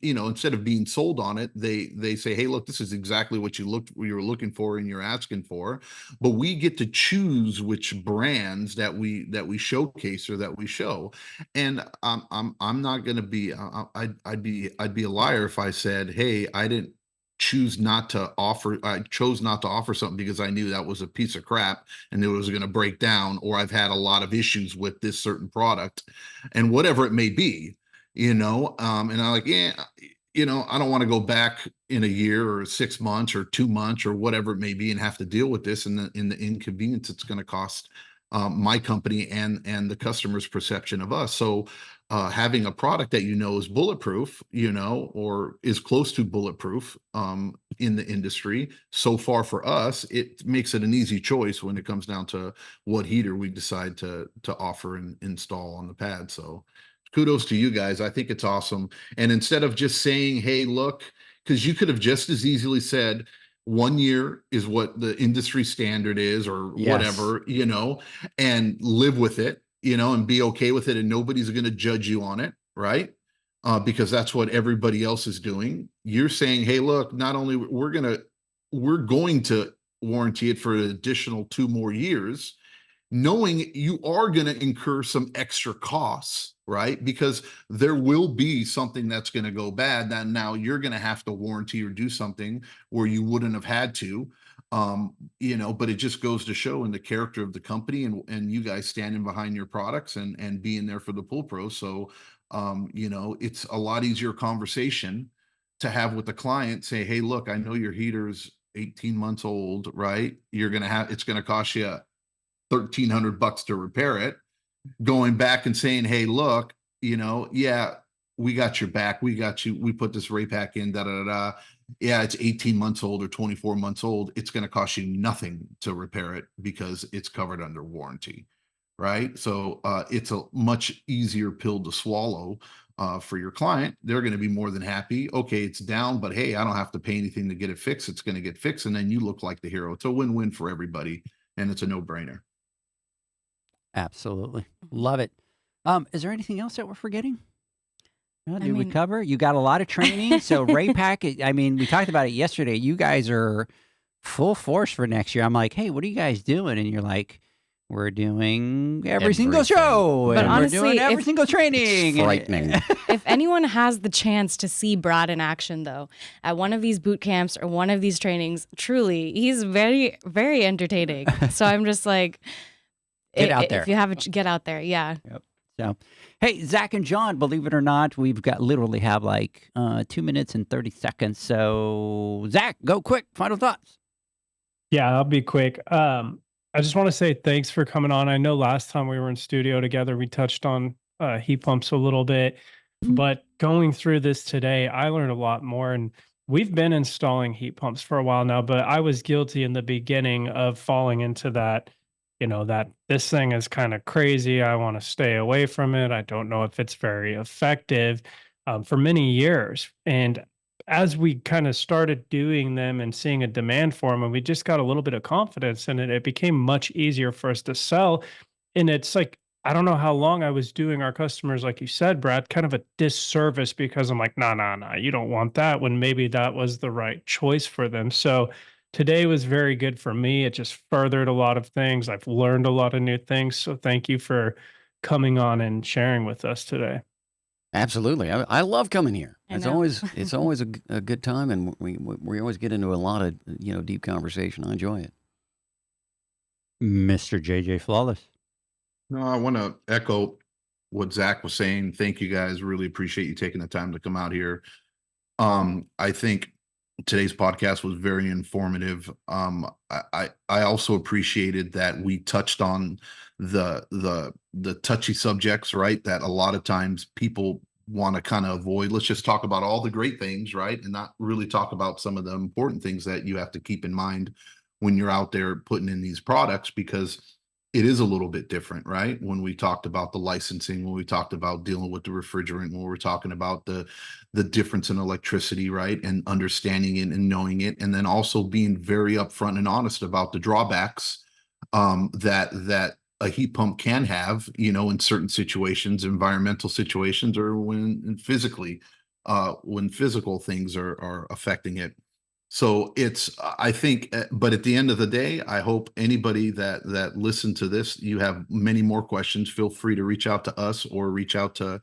You know, instead of being sold on it, they say, hey, look, this is exactly what you were looking for and you're asking for. But we get to choose which brands that we showcase or that we show. And I'm not going to be, I'd be a liar if I said, hey, I chose not to offer something because I knew that was a piece of crap and it was going to break down, or I've had a lot of issues with this certain product and whatever it may be, and I'm like, yeah, I don't want to go back in a year or 6 months or 2 months or whatever it may be and have to deal with this and the inconvenience it's going to cost my company and the customer's perception of us. So having a product that is bulletproof, or is close to bulletproof in the industry, so far for us, it makes it an easy choice when it comes down to what heater we decide to offer and install on the pad. So kudos to you guys. I think it's awesome. And instead of just saying, hey, look, because you could have just as easily said, 1 year is what the industry standard is, or whatever, and live with it, and be okay with it. And nobody's going to judge you on it. Right. Because that's what everybody else is doing. You're saying, hey, look, not only we're going to warranty it for an additional 2 more years, knowing you are going to incur some extra costs, right? Because there will be something that's going to go bad that now you're going to have to warranty or do something where you wouldn't have had to, but it just goes to show in the character of the company and you guys standing behind your products and being there for the pool pros. So, it's a lot easier conversation to have with the client. Say, hey, look, I know your heater's 18 months old, right? It's going to cost you $1,300 to repair it. Going back and saying, hey, look, yeah, we got your back. We got you. We put this Ray-Pack in, Yeah, it's 18 months old or 24 months old. It's going to cost you nothing to repair it because it's covered under warranty, right? So it's a much easier pill to swallow for your client. They're going to be more than happy. Okay, it's down, but hey, I don't have to pay anything to get it fixed. It's going to get fixed, and then you look like the hero. It's a win-win for everybody, and it's a no-brainer. Absolutely. Love it. Is there anything else that we're forgetting? Did we cover? You got a lot of training. So Ray-Pack, we talked about it yesterday. You guys are full force for next year. I'm like, hey, what are you guys doing? And you're like, we're doing every single show. But and honestly, we're doing every single training. It's frightening. If anyone has the chance to see Brad in action, though, at one of these boot camps or one of these trainings, truly, he's very, very entertaining. So I'm just like... Get out there. If you have get out there. Yeah. Yep. So, hey, Zach and John, believe it or not, we've literally have like 2 minutes and 30 seconds. So, Zach, go quick. Final thoughts. Yeah, I'll be quick. I just want to say thanks for coming on. I know last time we were in studio together, we touched on heat pumps a little bit, but going through this today, I learned a lot more. And we've been installing heat pumps for a while now, but I was guilty in the beginning of falling into that. That this thing is kind of crazy. I want to stay away from it. I don't know if it's very effective for many years. And as we kind of started doing them and seeing a demand for them, and we just got a little bit of confidence in it, it became much easier for us to sell. And it's like, I don't know how long I was doing our customers, like you said, Brad, kind of a disservice because I'm like, nah, you don't want that, when maybe that was the right choice for them. So today was very good for me. It just furthered a lot of things. I've learned a lot of new things. So thank you for coming on and sharing with us today. Absolutely. I love coming here. It's always a good time, and we always get into a lot of deep conversation. I enjoy it. Mr. JJ Flawless. No, I want to echo what Zach was saying. Thank you guys. Really appreciate you taking the time to come out here. I think today's podcast was very informative. I also appreciated that we touched on the touchy subjects, right? That a lot of times people want to kind of avoid. Let's just talk about all the great things, right? And not really talk about some of the important things that you have to keep in mind when you're out there putting in these products, because it is a little bit different, right? When we talked about the licensing, when we talked about dealing with the refrigerant, when we're talking about the difference in electricity, right? And understanding it and knowing it, and then also being very upfront and honest about the drawbacks that a heat pump can have, in certain situations, environmental situations, or when physical things are affecting it. So I think, but at the end of the day, I hope anybody that listened to this, you have many more questions, feel free to reach out to us or reach out to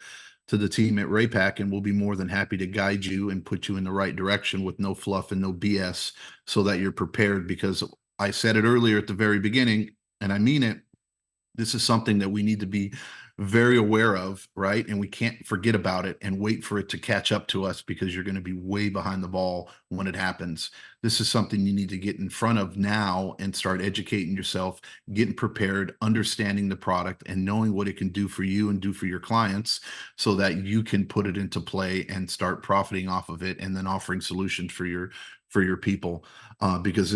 the team at Raypack, and we'll be more than happy to guide you and put you in the right direction with no fluff and no BS, so that you're prepared. Because I said it earlier at the very beginning, and I mean it, this is something that we need to be very aware of, right? And we can't forget about it and wait for it to catch up to us, because you're going to be way behind the ball when it happens. This is something you need to get in front of now and start educating yourself, getting prepared, understanding the product, and knowing what it can do for you and do for your clients, so that you can put it into play and start profiting off of it, and then offering solutions for your people. Because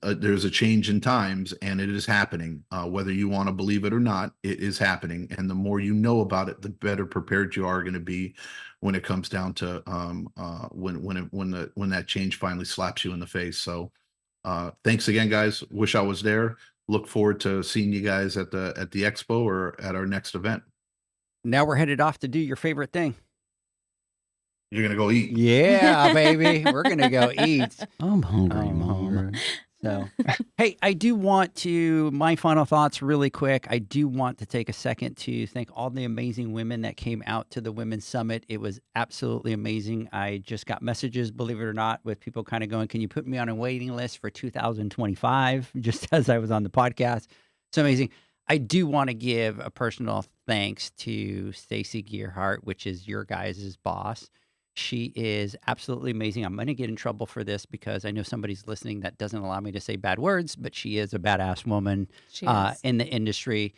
there's a change in times, and it is happening. Whether you want to believe it or not, it is happening. And the more you know about it, the better prepared you are going to be when it comes down to when that change finally slaps you in the face. So thanks again, guys. Wish I was there. Look forward to seeing you guys at the expo or at our next event. Now we're headed off to do your favorite thing. You're going to go eat. Yeah, baby. We're going to go eat. I'm hungry, I'm Mom. hungry. So, hey, I do want to, my final thoughts really quick. I do want to take a second to thank all the amazing women that came out to the Women's Summit. It was absolutely amazing. I just got messages, believe it or not, with people kind of going, can you put me on a waiting list for 2025? Just as I was on the podcast. So amazing. I do want to give a personal thanks to Stacy Gearhart, which is your guys' boss. She is absolutely amazing. I'm going to get in trouble for this because I know somebody's listening that doesn't allow me to say bad words, but she is a badass woman in the industry.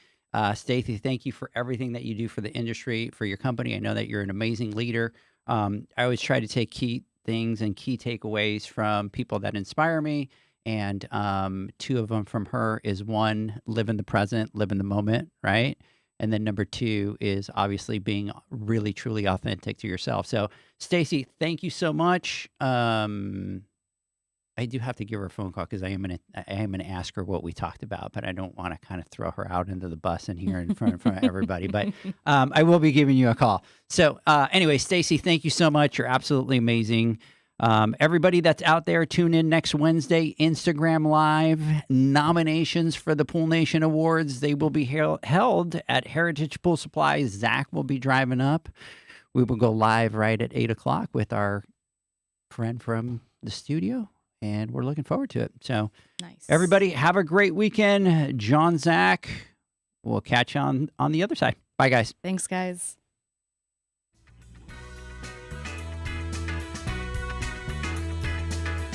Stacey, thank you for everything that you do for the industry, for your company. I know that you're an amazing leader. I always try to take key things and key takeaways from people that inspire me. And two of them from her is, one, live in the present, live in the moment, right? And then number two is obviously being really, truly authentic to yourself. So, Stacey, thank you so much. I do have to give her a phone call because I am gonna ask her what we talked about, but I don't want to kind of throw her out into the bus and here in front of everybody. But I will be giving you a call. So anyway, Stacey, thank you so much. You're absolutely amazing. Everybody that's out there, tune in next Wednesday, Instagram Live. Nominations for the Pool Nation Awards, they will be held at Heritage Pool Supply. Zach will be driving up. We will go live right at 8 o'clock with our friend from the studio, and we're looking forward to it. So, nice. Everybody, have a great weekend. John, Zach, we'll catch you on the other side. Bye, guys. Thanks, guys.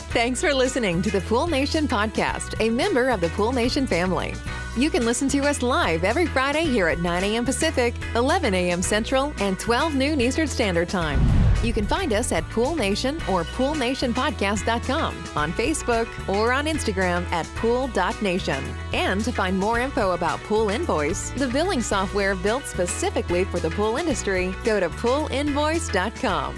Thanks for listening to the Pool Nation podcast, a member of the Pool Nation family. You can listen to us live every Friday here at 9 a.m. Pacific, 11 a.m. Central, and 12 noon Eastern Standard Time. You can find us at Pool Nation or PoolNationPodcast.com, on Facebook, or on Instagram at Pool.Nation. And to find more info about Pool Invoice, the billing software built specifically for the pool industry, go to PoolInvoice.com.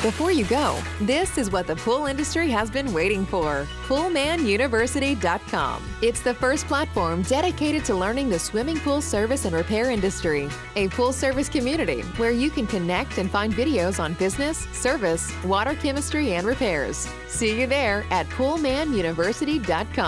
Before you go, this is what the pool industry has been waiting for. PoolmanUniversity.com. It's the first platform dedicated to learning the swimming pool service and repair industry. A pool service community where you can connect and find videos on business, service, water chemistry, and repairs. See you there at PoolmanUniversity.com.